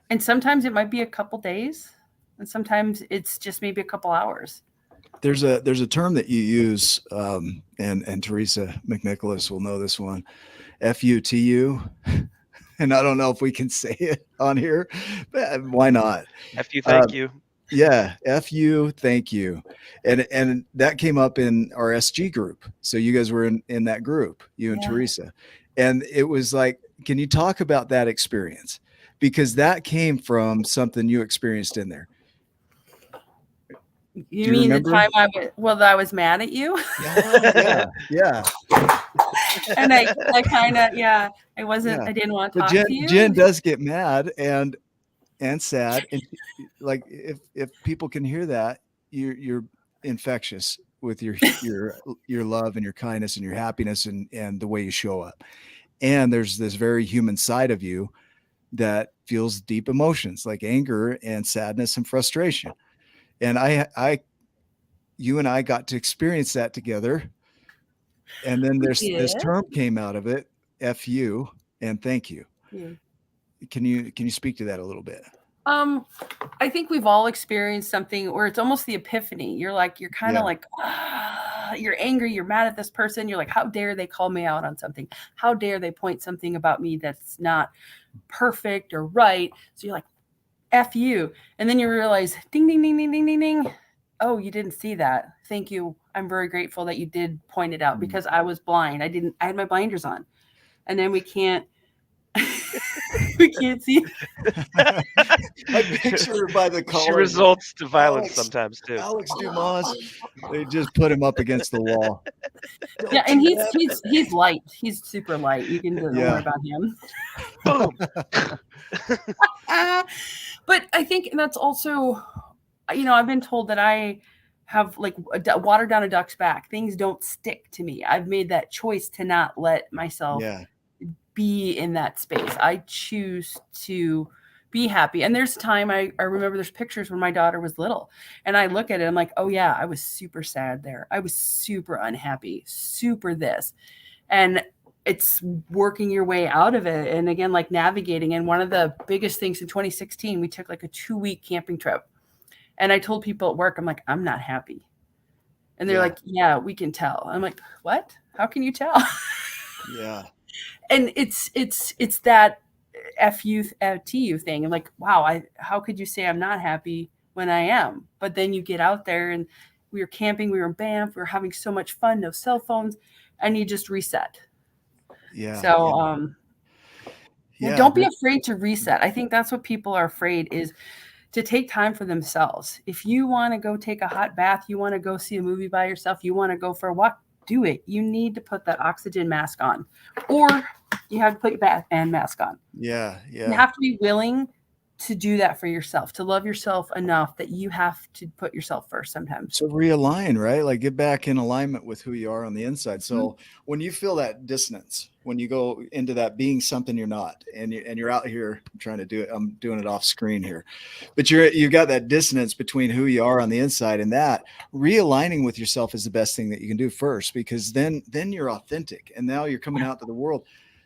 And sometimes it might be a couple days. And sometimes it's just maybe a couple hours. There's a term that you use, and Teresa McNicholas will know this one, FUTU. And I don't know if we can say it on here, but why not? FU, thank you. Yeah, FU, thank you. And that came up in our SG group. So you guys were in that group, you and Teresa. And it was like, can you talk about that experience? Because that came from something you experienced in there. You mean remember? The time I was mad at you? Yeah. And I kind of, I wasn't, I didn't want to talk to you. Jenn does get mad and sad. And like, if people can hear that, you're infectious with your love and your kindness and your happiness and the way you show up. And there's this very human side of you that feels deep emotions like anger and sadness and frustration. And you and I got to experience that together. And then this term came out of it, FU and thank you. Yeah. Can you speak to that a little bit? I think we've all experienced something where it's almost the epiphany. You're kind of Yeah. like, you're angry, you're mad at this person. You're like, how dare they call me out on something? How dare they point something about me that's not perfect or right? So you're like, F you. And then you realize, ding, ding, ding, ding, ding, ding, ding. Oh, you didn't see that. Thank you. I'm very grateful that you did point it out because I was blind. I had my blinders on. And then we can't see. I picture her by the She collar. results to violence Alex, sometimes too. Alex Dumas. They just put him up against the wall. Don't Yeah, and do that. he's light. He's super light. You can don't Yeah. worry about him. Boom. But I think that's also, I've been told that I have like water down a duck's back. Things don't stick to me. I've made that choice to not let myself Yeah. be in that space. I choose to be happy. And there's time I remember there's pictures when my daughter was little and I look at it, I'm like, oh yeah, I was super sad there. I was super unhappy, super this. And it's working your way out of it. And again, like navigating. And one of the biggest things in 2016, we took like a 2-week camping trip. And I told people at work, I'm like, I'm not happy. And they're like, yeah, we can tell. I'm like, what? How can you tell? Yeah. And it's that FU TU thing. I'm like, wow, how could you say I'm not happy when I am? But then you get out there and we were camping, we were in Banff, we were having so much fun, no cell phones, and you just reset. Yeah. So Yeah. don't be afraid to reset. I think that's what people are afraid is to take time for themselves. If you want to go take a hot bath, you want to go see a movie by yourself, you want to go for a walk, do it. You need to put that oxygen mask on, or you have to put your band mask on. Yeah. You have to be willing to do that for yourself, to love yourself enough that you have to put yourself first sometimes. So realign, right? Like get back in alignment with who you are on the inside. So when you feel that dissonance, when you go into that being something you're not, and you're out here, I'm trying to do it. I'm doing it off screen here, but you got that dissonance between who you are on the inside and that. Realigning with yourself is the best thing that you can do first, because then you're authentic, and now you're coming out to the world.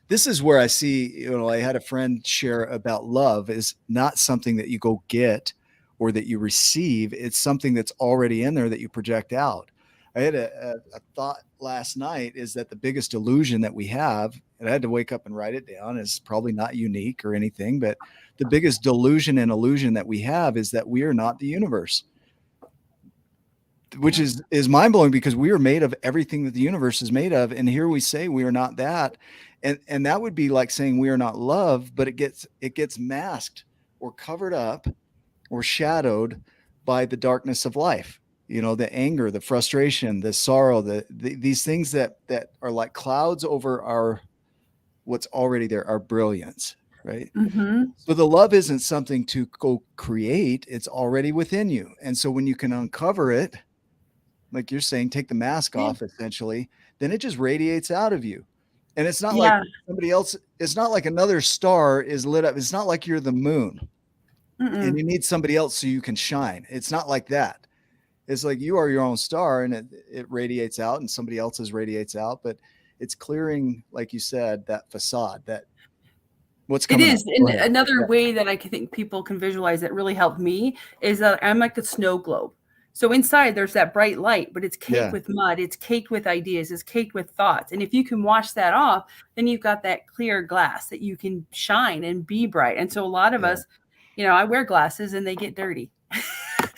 This is where I see, I had a friend share about love is not something that you go get or that you receive. It's something that's already in there that you project out. I had a thought last night is that the biggest illusion that we have, and I had to wake up and write it down, is probably not unique or anything, but the biggest delusion and illusion that we have is that we are not the universe, which is mind-blowing, because we are made of everything that the universe is made of. And here we say we are not that. And that would be like saying we are not love, but it gets masked or covered up or shadowed by the darkness of life, the anger, the frustration, the sorrow, these things that are like clouds over what's already there, our brilliance, right? Mm-hmm. So the love isn't something to go create, it's already within you. And so when you can uncover it, like you're saying, take the mask off, essentially, then it just radiates out of you. And it's not like somebody else, it's not like another star is lit up. It's not like you're the moon. And you need somebody else so you can shine. It's not like that. It's like you are your own star, and it radiates out, and somebody else's radiates out. But it's clearing, like you said, that facade, that what's coming. It is. And another way that I think people can visualize that really helped me is that I'm like a snow globe. So inside there's that bright light, but it's caked with mud. It's caked with ideas. It's caked with thoughts. And if you can wash that off, then you've got that clear glass that you can shine and be bright. And so a lot of us, I wear glasses and they get dirty.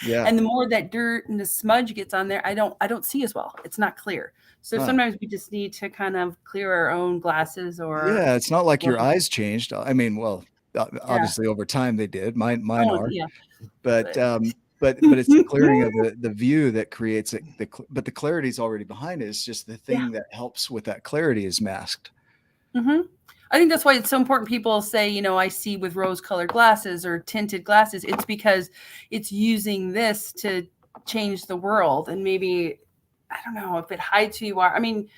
And the more that dirt and the smudge gets on there, I don't see as well. It's not clear. So sometimes we just need to kind of clear our own glasses or. Yeah. It's not like your eyes changed. I mean, well, obviously over time they did. Mine are. Yeah. But it's the clearing of the view that creates it. But the clarity is already behind it. It's just the thing that helps with that clarity is masked. Mm-hmm. I think that's why it's so important. People say, I see with rose-colored glasses or tinted glasses. It's because it's using this to change the world. And maybe, I don't know, if it hides who you are. I mean,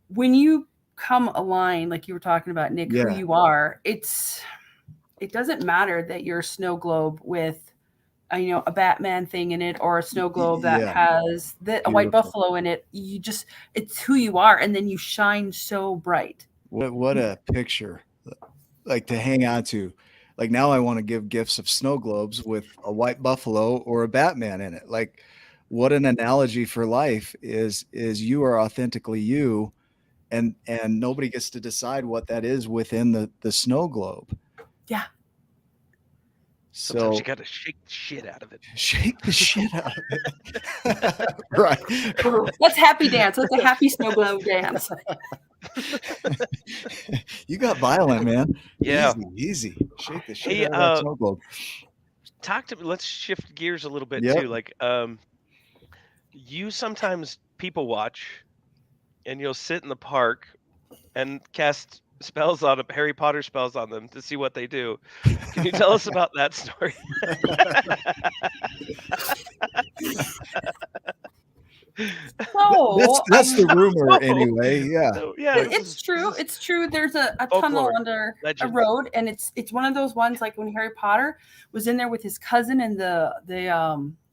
when you come aligned, like you were talking about, Nick, who you are, it doesn't matter that you're a snow globe with a Batman thing in it, or a snow globe that has a white buffalo in it. It's who you are. And then you shine so bright. What a picture, like to hang on to. Like now I want to give gifts of snow globes with a white buffalo or a Batman in it. Like what an analogy for life is you are authentically you, and nobody gets to decide what that is within the snow globe. Yeah. Sometimes So you got to shake the shit out of it. shake the shit out of it. Right. That's happy dance. That's a happy snow globe dance. You got violent, man. Yeah. Easy. Shake the shit Hey, out of that snow globe. talk to me. Let's shift gears a little bit Yep. too. Like, you sometimes people watch, and you'll sit in the park and cast spells on them, Harry Potter spells on them to see what they do. Can you tell us about that story? So That's the rumor anyway. Yeah. So, yeah, it's true. It's true. There's a tunnel folklore, under legend. a road, and it's one of those ones like when Harry Potter was in there with his cousin and the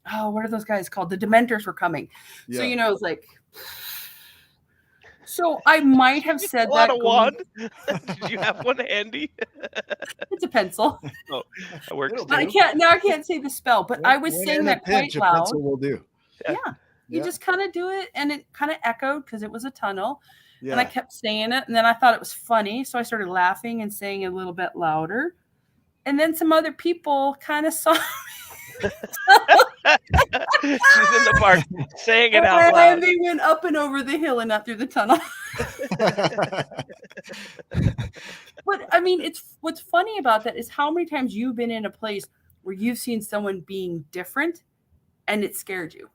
what are those guys called? The Dementors were coming. Yeah. So it's like. So I might have said Pull out that. a wand. Did you have one handy? It's a pencil. Oh, that works It'll too. I can't say the spell, but I was When saying in a that quite pinch, a loud. pencil will do. Yeah. You just kind of do it, and it kind of echoed because it was a tunnel. Yeah. And I kept saying it, and then I thought it was funny, so I started laughing and saying it a little bit louder. And then some other people kind of saw me. She's in the park saying it out And loud. they went up and over the hill and not through the tunnel. But I mean, what's funny about that is how many times you've been in a place where you've seen someone being different, and it scared you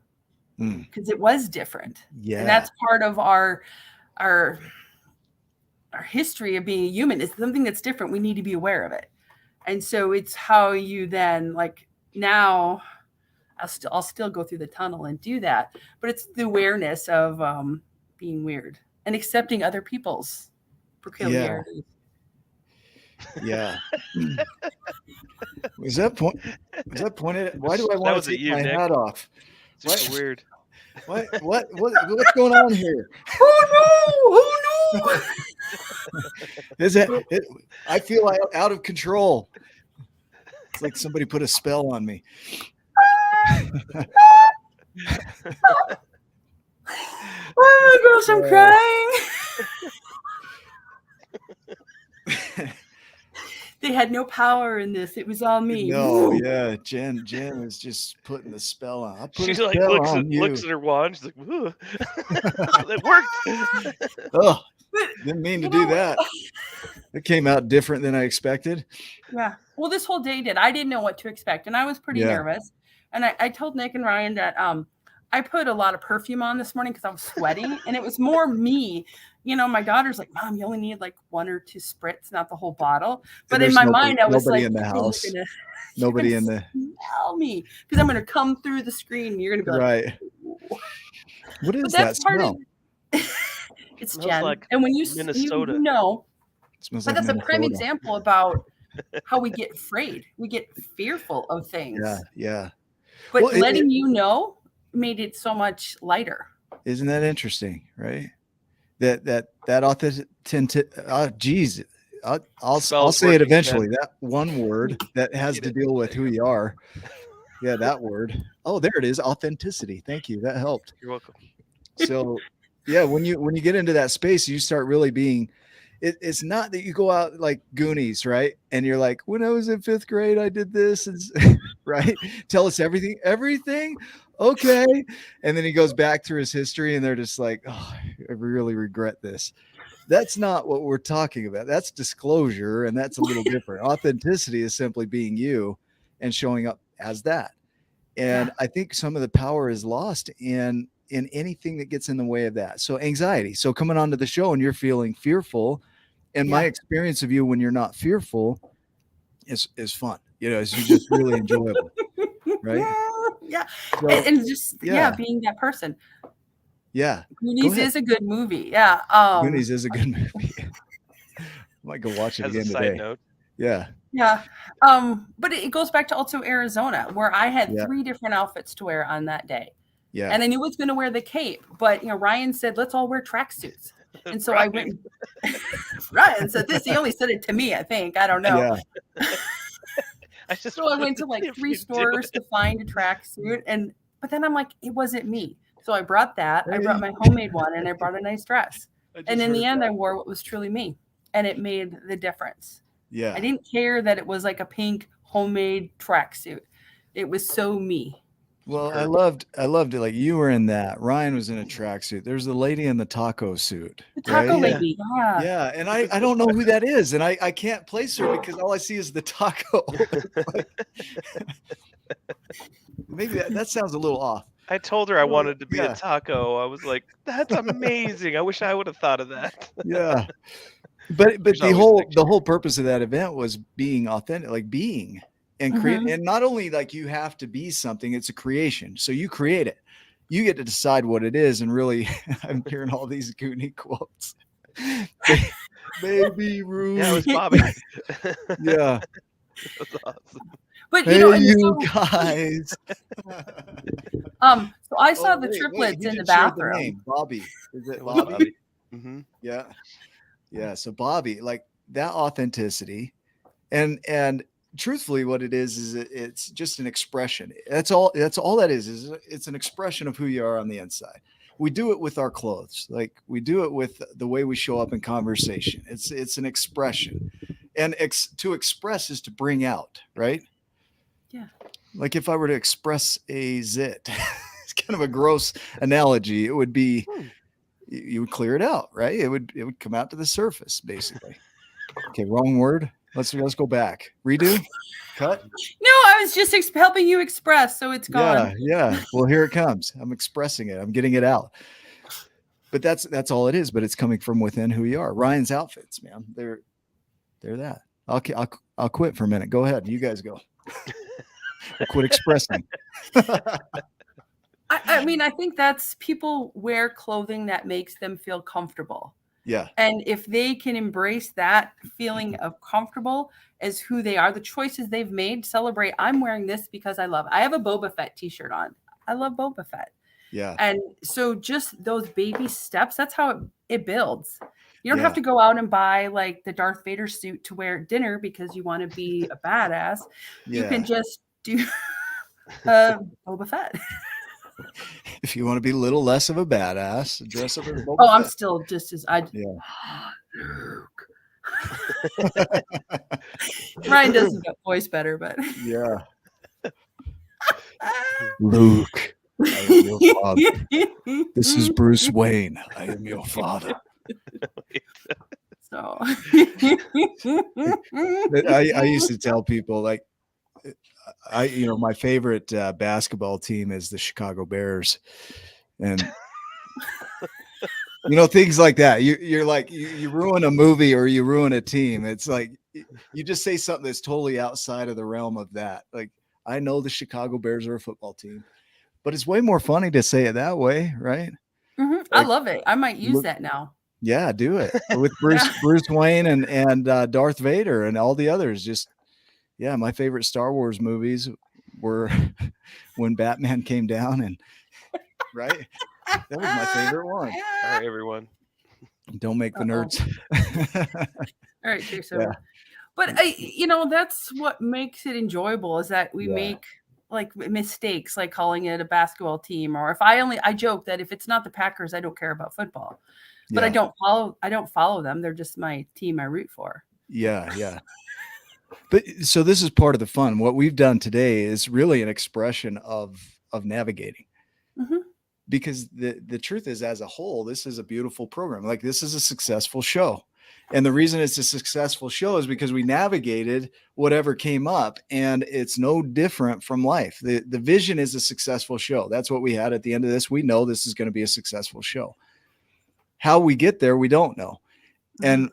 because it was different. Yeah. And that's part of our history of being a human. It's something that's different. We need to be aware of it. And so it's how you then, like, now I'll still go through the tunnel and do that, but it's the awareness of being weird and accepting other people's peculiarities. Yeah. Was that pointed? Why do I want to take my hat off? It's just weird. What's going on here? Who knew? Is it? I feel out of control. It's like somebody put a spell on me. Oh my gosh, I'm crying. They had no power in this. It was all me. No, yeah. Jen was just putting the spell on. She's like looks at her wand. She's like, "Ooh." It worked. Oh, didn't mean to do that. It came out different than I expected. Yeah. Well, this whole day did. I didn't know what to expect, and I was pretty nervous. And I told Nick and Ryan that I put a lot of perfume on this morning because I was sweating, and it was more me. My daughter's like, "Mom, you only need like 1 or 2 spritz, not the whole bottle." But in my mind, I was like, "Nobody in the house, nobody in the smell me because I'm going to come through the screen. And you're going to be like, right? What is that smell? It's Jenn, like and when you Minnesota. Smells but like that's a prime Minnesota. example about how we get afraid. We get fearful of things. Yeah. But Well, letting you know made it so much lighter. Isn't that interesting, right? That authenticity. Geez, I'll say it eventually. That one word that has to deal with who you are. Yeah, that word. Oh, there it is. Authenticity. Thank you. That helped. You're welcome. So, yeah, when you get into that space, you start really being. It's not that you go out like Goonies, right? And you're like, when I was in 5th grade, I did this, and right? Tell us everything. Okay. And then he goes back through his history, and they're just like, oh, I really regret this. That's not what we're talking about. That's disclosure, and that's a little different. Authenticity is simply being you and showing up as that. And I think some of the power is lost in anything that gets in the way of that. So anxiety. So coming onto the show and you're feeling fearful, and my experience of you when you're not fearful is fun. It's just really enjoyable, right? Yeah, so, and just being that person. Yeah, Goonies is a good movie. Yeah, Goonies is a good movie. I might go watch it again today. Side note. Yeah. But it goes back to also Arizona, where I had 3 different outfits to wear on that day. Yeah. And I knew I was going to wear the cape, but Ryan said, let's all wear tracksuits. And so I went. Ryan said this. He only said it to me, I think. I don't know. Yeah. I just So I wanted went to see like if 3 you'd do stores it. to find a tracksuit, but then I'm like, it wasn't me. So I brought that. I brought Hey. my homemade one, and I brought a nice dress. I And just in the heard end, that. I wore what was truly me, and it made the difference. Yeah. I didn't care that it was like a pink homemade tracksuit. It was so me. Well, I loved it. Like you were in that. Ryan was in a tracksuit. There's the lady in the taco suit, The right? taco Yeah. lady, yeah. Yeah, and I don't know who that is, and I can't place her because all I see is the taco. Like, maybe that sounds a little off. I told her I No, wanted to be a yeah. taco. I was like, "That's amazing. I wish I would have thought of that." Yeah. But There's the always the next whole purpose of that event was being authentic, like being and create. Mhm. And not only like you have to be something, it's a creation. So you create it. You get to decide what it is. And really, I'm hearing all these Goonie quotes. Baby Ruth. Yeah, it was Bobby. Yeah. That was awesome. But Hey, and you so, guys. so I saw the wait, triplets he in the just shared bathroom. name. Bobby. Is it It was Bobby? Bobby. Mhm. Yeah. Yeah. So Bobby, like that authenticity and truthfully what it is it's just an expression. That's all that is it's an expression of who you are on the inside. We do it with our clothes. Like we do it with the way we show up in conversation. It's an expression. And to express is to bring out, right? Yeah. Like if I were to express a zit, it's kind of a gross analogy. It would be you would clear it out, right? It would come out to the surface, basically. Okay, wrong word. Let's go back. Redo. Cut. No, I was just helping you express, so it's gone. Yeah. Well, here it comes. I'm expressing it. I'm getting it out. But that's all it is. But it's coming from within who you are. Ryan's outfits, man. They're that. I'll quit for a minute. Go ahead. You guys go. I'll quit expressing. I mean, I think that's people wear clothing that makes them feel comfortable. Yeah. And if they can embrace that feeling of comfortable as who they are, the choices they've made, celebrate. I'm wearing this because I have a Boba Fett t-shirt on. I love Boba Fett. Yeah. And so just those baby steps, that's how it builds. You don't Yeah. have to go out and buy like the Darth Vader suit to wear at dinner because you want to be a badass. You can just do Boba Fett. If you want to be a little less of a badass, dress up as Boba Oh, I'm Fett. still just as I. Yeah. Ryan does that voice better, but Yeah. Luke, I am your father. This is Bruce Wayne. I am your father. So I used to tell people like my favorite basketball team is the Chicago Bears, and things like that. You're like you ruin a movie or you ruin a team. It's like you just say something that's totally outside of the realm of that. Like I know the Chicago Bears are a football team, but it's way more funny to say it that way, right? I love it. I might use that now. Yeah, do it with Bruce Wayne and Darth Vader and all the others. Just my favorite Star Wars movies were when Batman came down and right. That was my favorite one. Sorry, everyone. Don't make the nerds. All right, Jason. Yeah. But that's what makes it enjoyable is that we make like mistakes, like calling it a basketball team, or if I joke that if it's not the Packers, I don't care about football. But I don't follow them. They're just my team I root for. Yeah. But so this is part of the fun. What we've done today is really an expression of navigating. Mm-hmm. Because the truth is, as a whole, this is a beautiful program. Like this is a successful show. And the reason it's a successful show is because we navigated whatever came up, and it's no different from life. The vision is a successful show. That's what we had at the end of this. We know this is going to be a successful show. How we get there, we don't know. And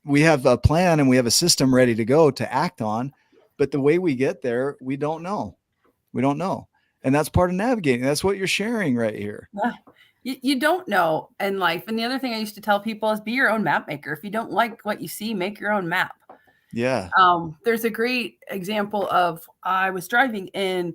we have a plan and we have a system ready to go to act on, but the way we get there, we don't know. And that's part of navigating. That's what you're sharing right here. You don't know in life. And the other thing I used to tell people is be your own map maker. If you don't like what you see, make your own map. Yeah. There's a great example of I was driving and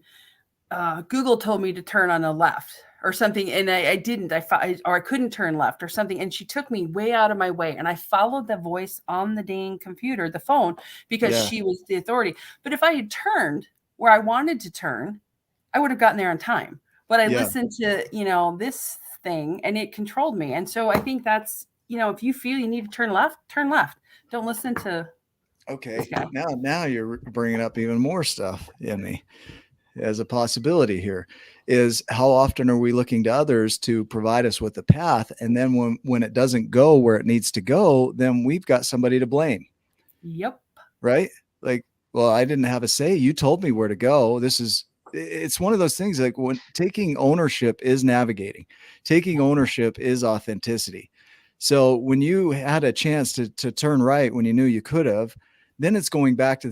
Google told me to turn on the left or something, and I didn't. I couldn't turn left or something, and she took me way out of my way, and I followed the voice on the dang computer, the phone, because Yeah. she was the authority. But if I had turned where I wanted to turn, I would have gotten there on time. But I Yeah. listened to, this thing, and it controlled me. And so I think that's, if you feel you need to turn left, turn left. Don't listen to. Okay. this guy. Now you're bringing up even more stuff in me as a possibility here. Is how often are we looking to others to provide us with the path, and then when it doesn't go where it needs to go, then we've got somebody to blame, Yep. right? Like, well, I didn't have a say. You told me where to go. It's one of those things, like when taking ownership is navigating, taking ownership is authenticity. So when you had a chance to turn right when you knew you could have, then it's going back to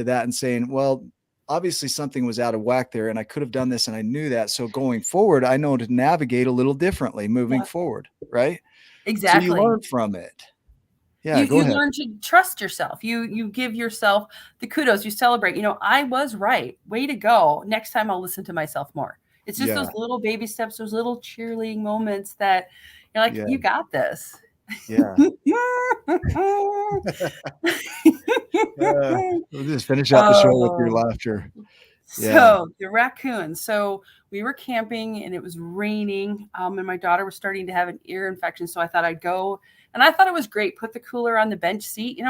that and saying, well, obviously something was out of whack there and I could have done this and I knew that. So going forward, I know to navigate a little differently moving forward. Right. Exactly. So you learn from it. Yeah. You go ahead. learn to trust yourself. You give yourself the kudos. You celebrate. I was right. Way to go. Next time I'll listen to myself more. It's just those little baby steps, those little cheerleading moments that you're like, you got this. Yeah. We'll just finish out the show with your laughter. So the raccoon. So we were camping and it was raining. And my daughter was starting to have an ear infection. So I thought I'd go, and I thought it was great. Put the cooler on the bench seat,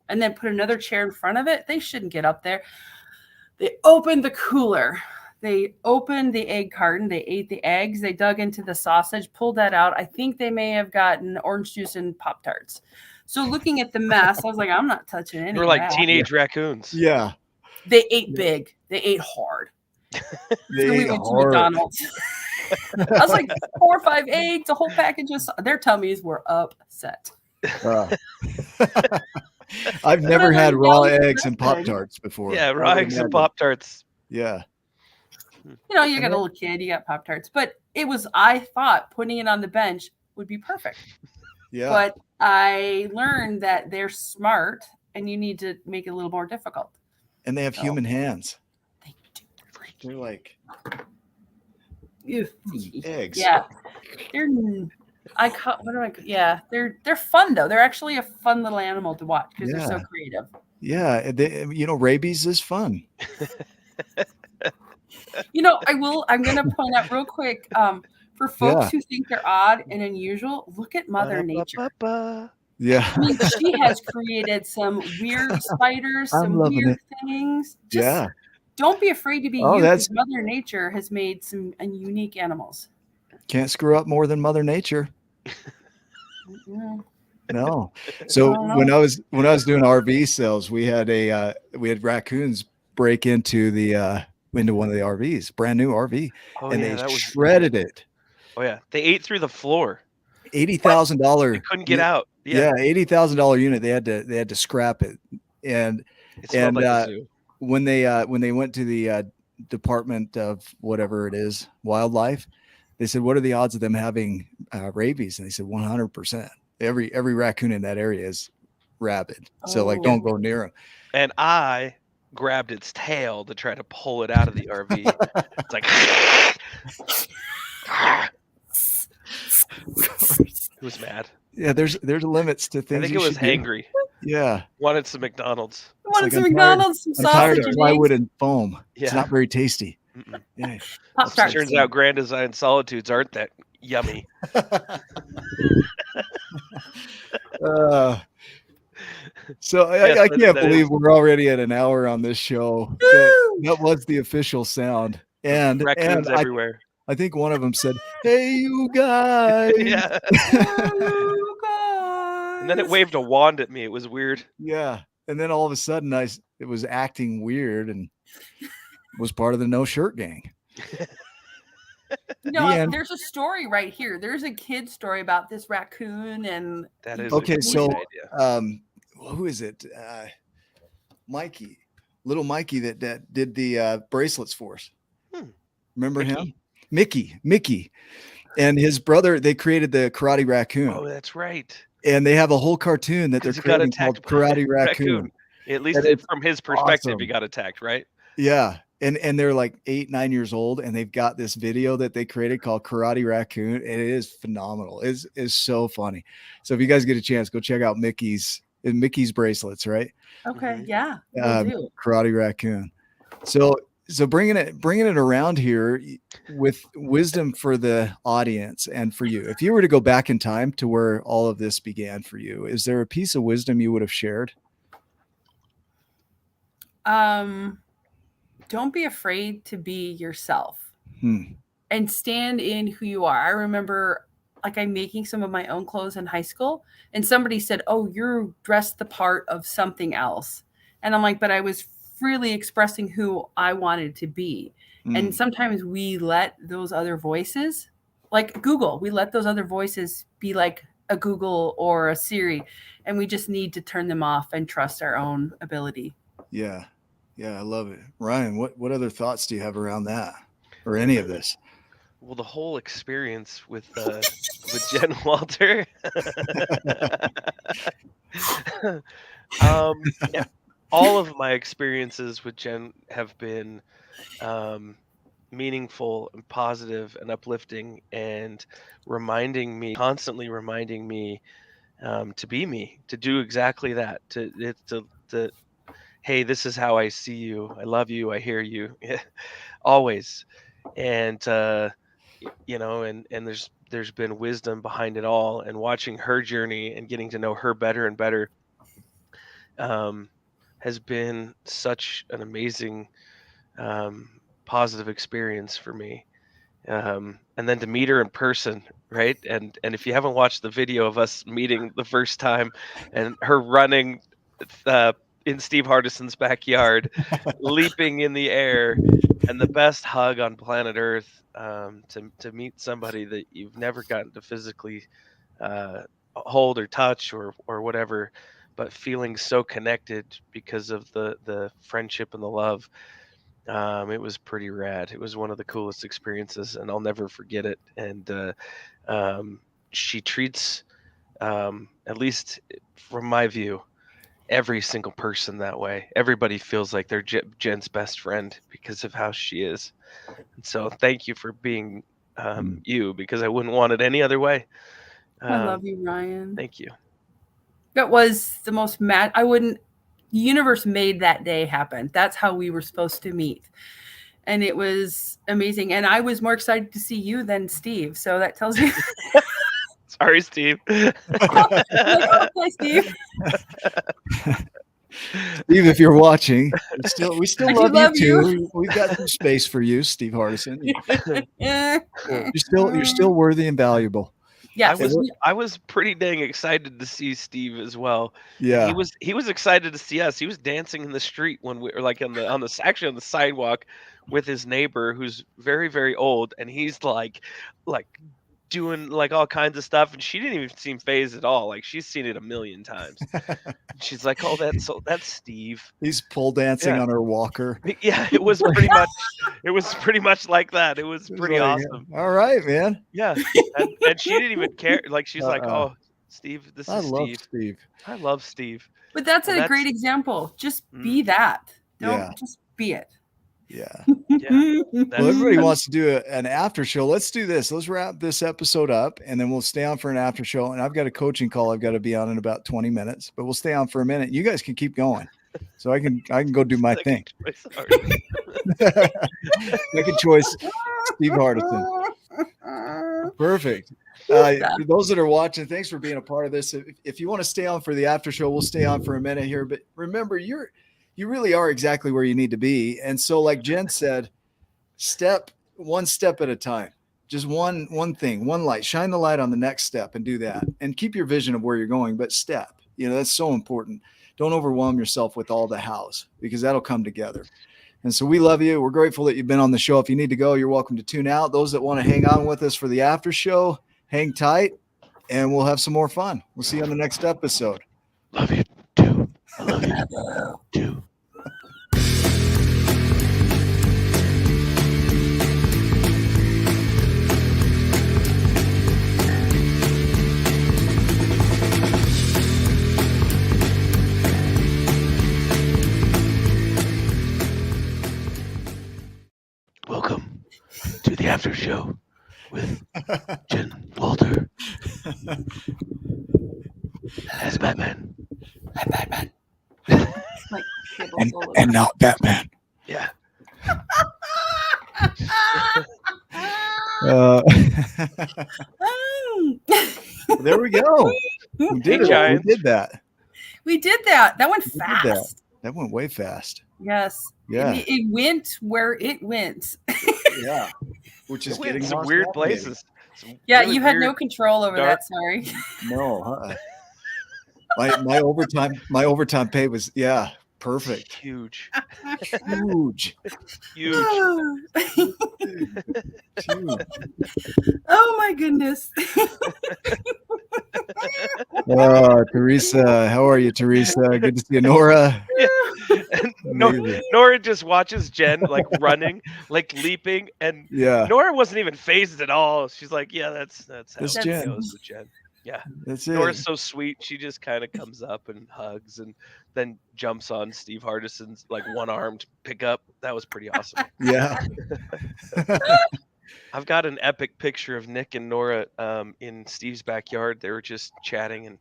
and then put another chair in front of it. They shouldn't get up there. They opened the cooler. They opened the egg carton. They ate the eggs. They dug into the sausage, pulled that out. I think they may have gotten orange juice and Pop-Tarts. So looking at the mess, I was like, I'm not touching any. We're like teenage raccoons. Yeah. They ate big. They ate hard. They ate we went hard. to McDonald's. I was like 4 or 5 eggs, a whole package of. Their tummies were upset. I've never had raw eggs and Pop-Tarts before. Yeah, raw eggs and Pop-Tarts. Yeah. You got a little kid, you got Pop-Tarts. But I thought putting it on the bench would be perfect. Yeah. But I learned that they're smart and you need to make it a little more difficult. And they have human hands. They do. They're like eggs. Yeah. They're fun though. They're actually a fun little animal to watch because they're so creative. Yeah. Rabies is fun. I'm going to point out real quick, for folks who think they're odd and unusual, look at Mother Nature. Yeah. I mean, she has created some weird spiders, some weird things. Just don't be afraid to be you, because Mother Nature has made some unique animals. Can't screw up more than Mother Nature. No. So when I was doing RV sales, we had raccoons break into one of the RVs, brand new RV, and they shredded it. Oh yeah, they ate through the floor. $80,000. They couldn't get out. Yeah, $80,000 unit. They had to scrap it, and it smelled like a zoo. When they went to the Department of whatever it is, wildlife, they said, "What are the odds of them having rabies?" And they said 100%. Every raccoon in that area is rabid, so don't go near them. And I grabbed its tail to try to pull it out of the RV. It's like it was mad. Yeah, there's limits to things. I think it was hangry. Yeah, wanted some McDonald's. Some McDonald's, some sausage. I'm tired of plywood and foam. Yeah. It's not very tasty. Yeah. Turns out Grand Design Solitudes aren't that yummy. So I can't believe we're already at an hour on this show. That was the official sound. And raccoons everywhere. I think one of them said, "Hey, you guys." Yeah. You guys. And then it waved a wand at me. It was weird. Yeah. And then all of a sudden it was acting weird and was part of the no shirt gang. There's a story right here. There's a kid story about this raccoon, and that is okay. So, idea. Who is it? Mikey, little Mikey that did the bracelets for us. Remember him? Mickey, and his brother. They created the Karate Raccoon. Oh, that's right. And they have a whole cartoon that they're creating called Karate Raccoon. At least from his perspective, he got attacked, right? Yeah. and they're like 8, 9 years old, and they've got this video that they created called Karate Raccoon. And it is phenomenal. It's so funny. So if you guys get a chance, go check out Mickey's bracelets, right? Okay. Yeah. We'll do. Karate Raccoon. So bringing it around here with wisdom for the audience and for you. If you were to go back in time to where all of this began for you, is there a piece of wisdom you would have shared? Don't be afraid to be yourself and stand in who you are. I remember like I'm making some of my own clothes in high school, and somebody said, "Oh, you're dressed the part of something else." And I'm like, but I was freely expressing who I wanted to be. And sometimes we let those other voices, like Google, we let those other voices be like a Google or a Siri, and we just need to turn them off and trust our own ability. Yeah. Yeah, I love it. Ryan, what other thoughts do you have around that or any of this? Well, the whole experience with Jenn Walter. Yeah, all of my experiences with Jenn have been meaningful and positive and uplifting, and constantly reminding me to be me, to do exactly that, to hey, this is how I see you. I love you. I hear you. Always. And, and there's been wisdom behind it all, and watching her journey and getting to know her better and better has been such an amazing, positive experience for me. And then to meet her in person, right? And if you haven't watched the video of us meeting the first time and her running in Steve Hardison's backyard, leaping in the air, and the best hug on planet Earth, to meet somebody that you've never gotten to physically hold or touch or whatever, but feeling so connected because of the friendship and the love. It was pretty rad. It was one of the coolest experiences, and I'll never forget it. And she treats, at least from my view, every single person that way. Everybody feels like they're Jen's best friend because of how she is. And so thank you for being you, because I wouldn't want it any other way. I love you, Ryan. Thank you. That was the most the universe made that day happen. That's how we were supposed to meet. And it was amazing. And I was more excited to see you than Steve. So that tells you. Sorry, Steve. Okay, Steve. Steve, if you're watching, we still love you too. We've got some space for you, Steve Hardison. You're still worthy and valuable. Yes. I was pretty dang excited to see Steve as well. Yeah. He was excited to see us. He was dancing in the street when we were like on the sidewalk with his neighbor, who's very, very old, and he's like doing like all kinds of stuff, and she didn't even seem phased at all. Like, she's seen it a million times. She's like, "Oh, that's Steve." He's pole dancing on her walker. Yeah, it was pretty much like that. It was pretty awesome. All right, man. Yeah, and she didn't even care. Like, she's like, "Oh, Steve, this is Steve. I love Steve." But that's a great example. Just be that. Don't just be it. Yeah. Yeah. Well, everybody wants to do an after show. Let's do this. Let's wrap this episode up, and then we'll stay on for an after show. And I've got a coaching call I've got to be on in about 20 minutes, but we'll stay on for a minute. You guys can keep going, so I can go do my thing. Second choice, Steve Hardison. Perfect. For those that are watching, thanks for being a part of this. If you want to stay on for the after show, we'll stay on for a minute here. But remember, you really are exactly where you need to be. And so, like Jenn said, one step at a time, just one thing, one light, shine the light on the next step and do that, and keep your vision of where you're going, but step, that's so important. Don't overwhelm yourself with all the hows, because that'll come together. And so we love you. We're grateful that you've been on the show. If you need to go, you're welcome to tune out. Those that want to hang on with us for the after show, hang tight, and we'll have some more fun. We'll see you on the next episode. Love you too. I love you too. to the after show with Jenn Walter as Batman. I'm Batman. Like cable and, solo. and not Batman. Yeah. There we go. We did it. Giants. We did that. We did that. That went We did that. fast. That went way fast. Yes. Yeah. It went where it went. Yeah. Which is It went getting some lost weird navigation. places. Some Yeah, really you had no weird- control over dark- that. Sorry. No. My overtime pay was perfect. Huge. Huge. Huge. Huge. Oh my goodness. Teresa, how are you, Teresa? Good to see you, Nora. And Amazing. Nora just watches Jenn like running, like leaping, and Yeah, Nora wasn't even phased at all. She's like, "Yeah, that's how That's it Jenn. goes with Jenn." Yeah, that's it. Nora's so sweet. She just kind of comes up and hugs, and then jumps on Steve Hardison's like one-armed pickup. That was pretty awesome. Yeah. I've got an epic picture of Nick and Nora in Steve's backyard. They were just chatting and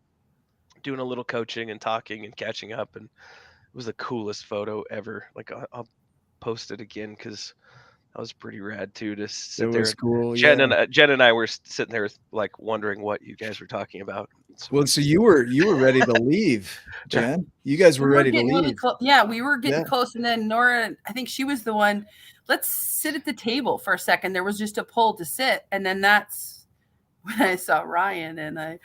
doing a little coaching and talking and catching up, and it was the coolest photo ever. Like I'll post it again because that was pretty rad too. To sit It there, was cool. Jenn Yeah. and I were sitting there like wondering what you guys were talking about. Well, so you were ready to leave, Jen. You guys were ready to getting really leave. yeah, we were getting Yeah. close, and then Nora, I think she was the one. Let's sit at the table for a second. There was just a pole to sit, and then that's when I saw Ryan, and I.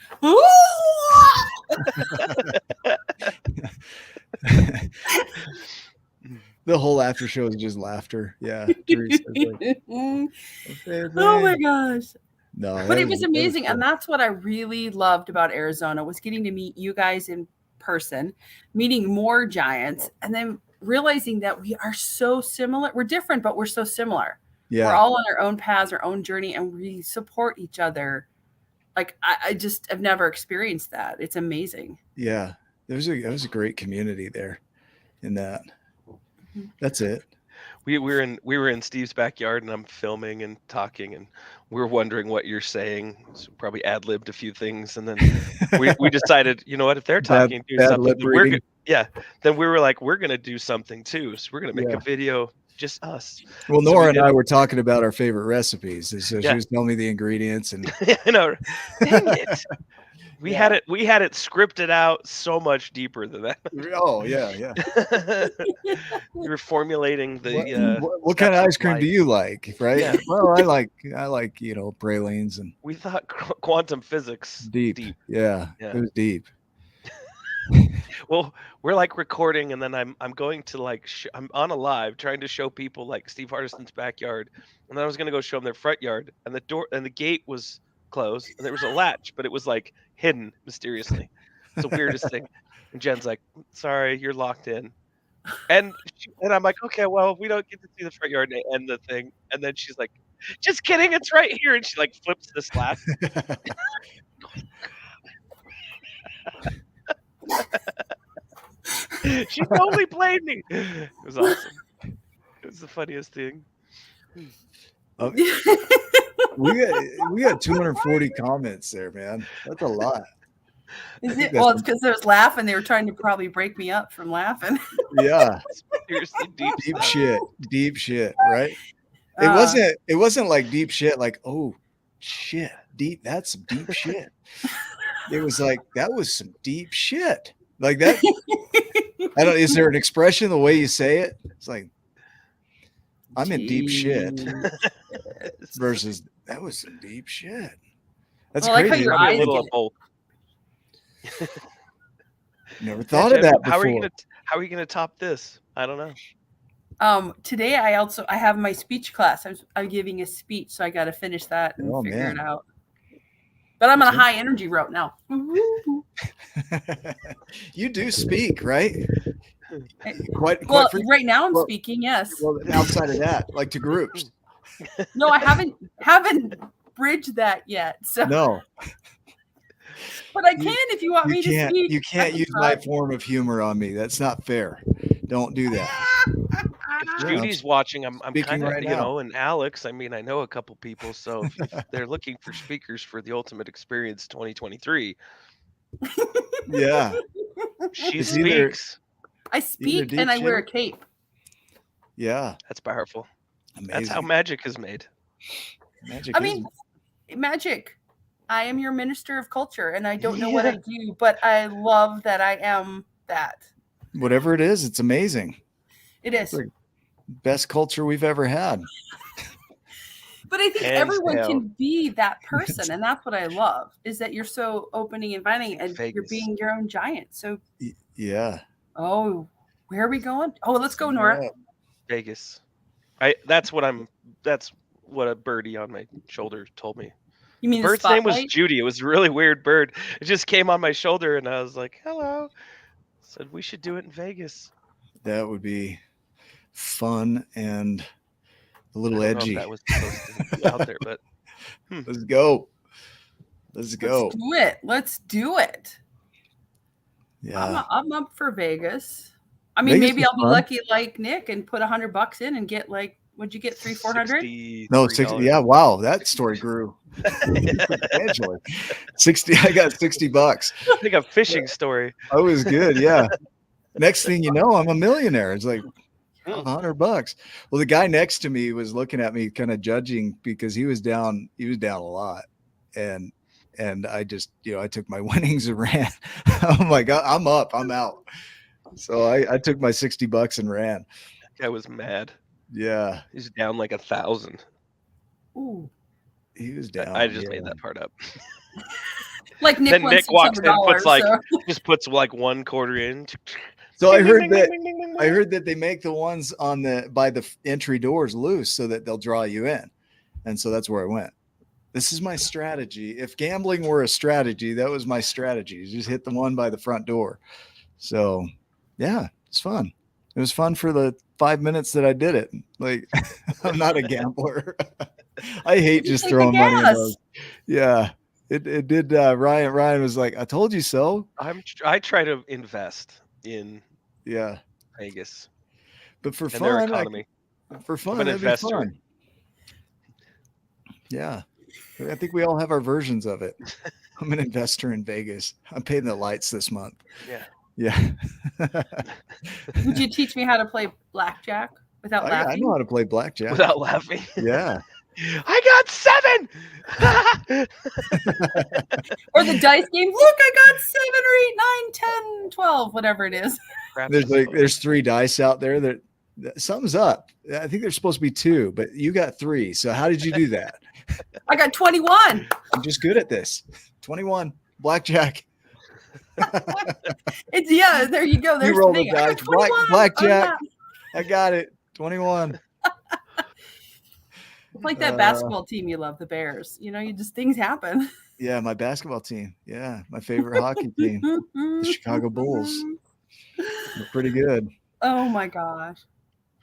The whole after show is just laughter. Yeah. Teresa's like, "Okay, Oh my thanks." gosh. No, But that it was amazing, cool. and that's what I really loved about Arizona was getting to meet you guys in person, meeting more giants, and then realizing that we are so similar. We're different, but we're so similar. Yeah. We're all on our own paths, our own journey, and we support each other. Like I just have never experienced that. It's amazing. Yeah. There was a great community there in that. That's it. We were in Steve's backyard, and I'm filming and talking, and we were wondering what you're saying. So probably ad-libbed a few things, and then we decided, you know what, if they're talking, do bad something, lip then we're reading. then we were like, we're gonna do something too. So we're gonna make Yeah. a video, just us. Well, So we Nora and did- I were talking about our favorite recipes. And so Yeah. she was telling me the ingredients and I know. Dang it. We had it scripted out so much deeper than that. oh yeah. We were formulating the What kind of steps ice cream do life. you like? Right? Yeah. Well, I like pralines and We thought quantum physics deep. Yeah. Yeah. It was deep. Well, we're like recording, and then I'm going to like I'm on a live trying to show people like Steve Hardison's backyard, and then I was gonna go show them their front yard, and the door and the gate was closed, and there was a latch, but it was like hidden mysteriously. It's the weirdest thing. And Jen's like, "Sorry, you're locked in," and I'm like, "Okay, well, we don't get to see the front yard and the thing," and then she's like, "Just kidding, it's right here," and she like flips this latch. She totally played me. It was awesome. It was the funniest thing. we got 240 comments there, man. That's a lot. Is think it? that's Well, it's because they was laughing. They were trying to probably break me up from laughing. Yeah. Seriously, deep Deep stuff. shit, right? Uh, It wasn't like deep shit like, oh shit, deep, that's some deep shit. It was like that was some deep shit. Like that. Is there an expression the way you say it? It's like I'm in deep shit versus that was some deep shit. That's Well, I like how crazy. your Probably a eyes little get of it. both. Never thought Yeah, of Jen, that how are you before. gonna top this? I don't know. Today I have my speech class. I'm giving a speech, so I got to finish that and Oh, figure man. it out. But I'm on a Okay. high energy route now. You do speak, right? Quite Well, frequently. right now I'm well- speaking. Yes. Well, outside of that, like to groups. No, I haven't bridged that yet. So, No, but I can if you want me to speak. you I can't can use try. my form of humor on me. That's not fair. Don't do that. Yeah, Judy's watching, I'm speaking kind of, right you now. know, and Alex, I mean, I know a couple people, so if they're looking for speakers for the Ultimate Experience 2023, Yeah, she it's either speaks. I speak and I wear a cape. Yeah, That's powerful. That's how amazing. magic is made. Magic I is mean, magic. I am your minister of culture, and I don't know what Yeah. I do, but I love that I am that. whatever it is, it's amazing. It is. Like, best culture we've ever had. But I think Hands everyone down. can be that person, and that's what I love, is that you're so opening and inviting, and you're Vegas. being your own giant. So, Yeah. oh, where are we going? Oh, let's go, Nora. Yeah. Vegas. That's what a birdie on my shoulder told me. You mean the Bird's name was spotlight? Judy. It was a really weird bird. It just came on my shoulder and I was like, hello. Said we should do it in Vegas. That would be fun and a little I don't know edgy. if that was supposed to be out there, but Let's go. Let's go. Let's do it. Let's do it. Yeah. I'm up for Vegas. I mean, Vegas maybe is I'll be fun. lucky like Nick and put $100 in and get like, what'd you get? 400? No, 60. Yeah. Wow. That story grew substantially. 60. I got $60. I think a fishing story. I was good. Yeah. Next thing you know, I'm a millionaire. It's like $100. Well, the guy next to me was looking at me kind of judging because he was down a lot. And I just, I took my winnings and ran. I'm like, I'm up, I'm out. So I took my $60 and ran. That guy was mad. Yeah. He's down like 1,000. Ooh. He was down. I just made that part up. Like Nick Then won Nick walks in, puts $600, like so. just puts like one quarter in. So I heard Ding, ding, that ding, ding, ding, ding, I heard that they make the ones by the entry doors loose so that they'll draw you in. And so that's where I went. This is my strategy. If gambling were a strategy, that was my strategy. Just hit the one by the front door. So yeah, it's fun. It was fun for the 5 minutes that I did it. Like, I'm not a gambler. I hate just take throwing the money in gas. those. Yeah, it did. Ryan was like, I told you so. I try to invest in Yeah, Vegas but for and their fun, economy. for fun, I'm an that'd be investor. fun. Yeah, I think we all have our versions of it. I'm an investor in Vegas. I'm paying the lights this month. Yeah. Yeah. Would you teach me how to play blackjack without I laughing? know how to play blackjack. Without laughing. Yeah. I got 7. Or the dice game. Look, I got 7 or 8, 9, 10, 12, whatever it is. There's 3 dice out there that something's up. I think there's supposed to be 2, but you got 3. So how did you do that? I got 21. I'm just good at this. 21 blackjack. It's there you go. There's You roll the the thing. I got dice. 21. Blackjack. I got it. 21. It's like that basketball team you love, the Bears. Things happen. Yeah, my basketball team. Yeah, my favorite hockey team, the Chicago Bulls. They're pretty good. Oh my gosh.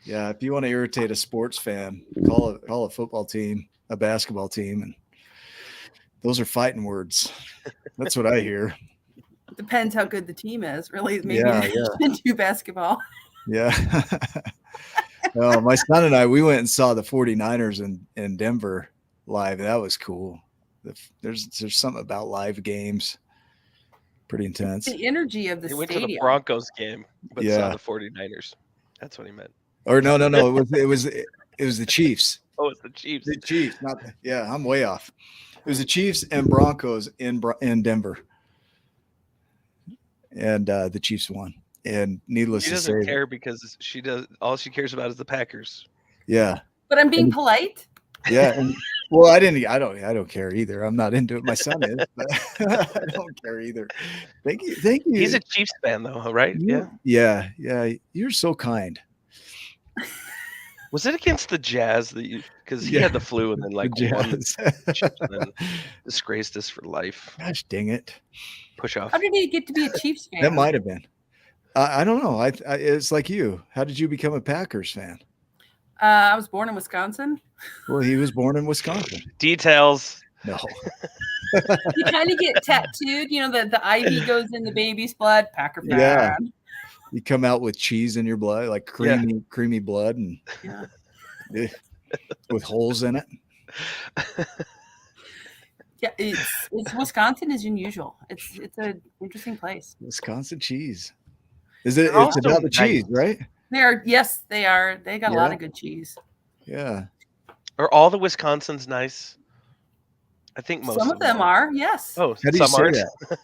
Yeah, if you want to irritate a sports fan, call a football team a basketball team, and those are fighting words. That's what I hear. Depends how good the team is. Really, maybe Yeah, they should do basketball. Yeah. No, my son and I, we went and saw the 49ers in Denver live. That was cool. There's something about live games. Pretty intense. The energy of the He went stadium. to the Broncos game, but Yeah. saw the 49ers. That's what he meant. Or no. It was the Chiefs. Oh, it's the Chiefs. The Chiefs, I'm way off. It was the Chiefs and Broncos in Denver. And the Chiefs won. And needless She to doesn't say, care because all she cares about is the Packers. yeah. But I'm being polite. Yeah. And, well, I don't care either. I'm not into it. My son is, but I don't care either. Thank you. He's a Chiefs fan though, right? Yeah. Yeah. You're so kind. Was it against the Jazz because he Yeah. had the flu and then The won the Jazz. Chiefs and then disgraced us for life? Gosh dang it. Push off. How did he get to be a Chiefs fan? That might have been. I don't know. It's like you. How did you become a Packers fan? I was born in Wisconsin. Well, he was born in Wisconsin. Details. No. You kind of get tattooed. The ivy goes in the baby's blood. Packer fan. Yeah. You come out with cheese in your blood, like creamy blood, and Yeah. with holes in it. Yeah, it's Wisconsin is unusual. It's an interesting place. Wisconsin cheese. Is it? They're It's also about the cheese, nice. right? They are. Yes, they are. They got a lot of good cheese. Yeah. Are all the Wisconsins nice? I think most Some of them are. Yes. Oh, How do you some say aren't. that?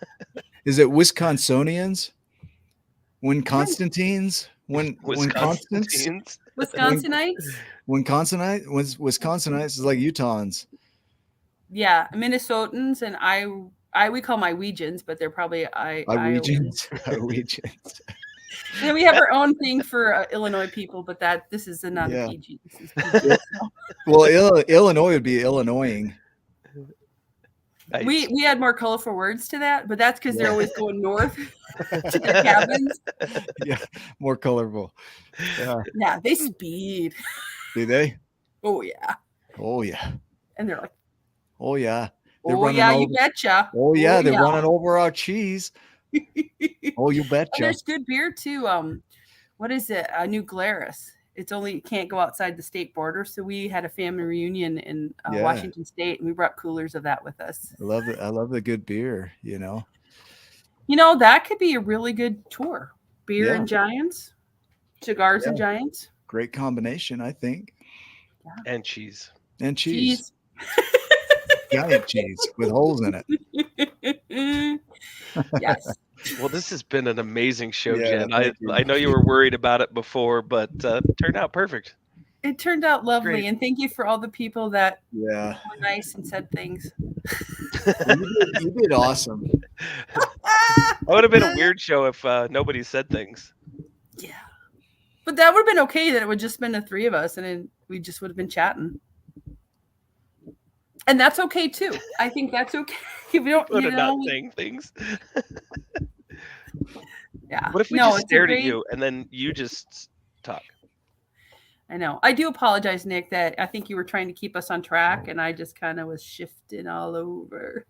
Is it Wisconsonians? When Constantines? When Constants? Wisconsinites. Wisconsinites. Wisconsinites is like Utahns. Yeah, Minnesotans and we call my Weegians, but they're probably Iowans. Iowans. And then we have our own thing for Illinois people, but this is not a PG. This is PG. Well, Illinois would be Illinoising. Nice. We add more colorful words to that, but that's because they're always going north to their cabins. Yeah, more colorful. Yeah, they speed. Do they? Oh yeah. Oh yeah. And they're like, oh yeah. You betcha. Oh yeah, they're running over our cheese. Oh, you betcha. Oh, there's good beer too. What is it? New Glarus. It can't go outside the state border. So we had a family reunion in Washington State, and we brought coolers of that with us. I love it. I love the good beer. That could be a really good tour. Beer and giants, cigars and giants. Great combination, I think. Yeah. And cheese. And cheese. Giant cheese with holes in it. Yes. Well, this has been an amazing show, Jen. I know you were worried about it before, but turned out perfect. It turned out lovely. Great. And thank you for all the people that were nice and said things. You did awesome. It would have been a weird show if nobody said things. Yeah. But that would have been okay that it would just been the three of us and then we just would have been chatting. And that's okay too. I think that's okay. If you don't, not saying things. Yeah. What if we just stared at you and then you just talk? I know. I do apologize, Nick, that I think you were trying to keep us on track and I just kind of was shifting all over.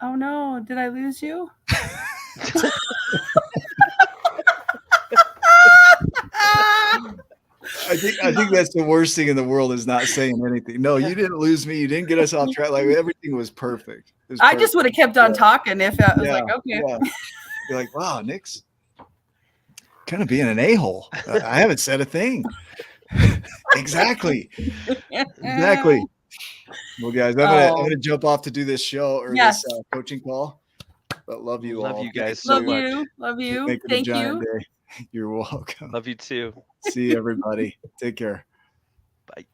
Oh no, did I lose you? I think that's the worst thing in the world is not saying anything. No, you didn't lose me. You didn't get us off track. Like everything was perfect. I just would have kept on talking if I was like, okay. Yeah. You're like, wow, Nick's kind of being an a-hole. I haven't said a thing. Exactly. Well, guys, I'm gonna jump off to do this show or this coaching call. But love you all. Love you guys so much. Love you. Thank you. You're welcome. Love you too. See you, everybody. Take care. Bye.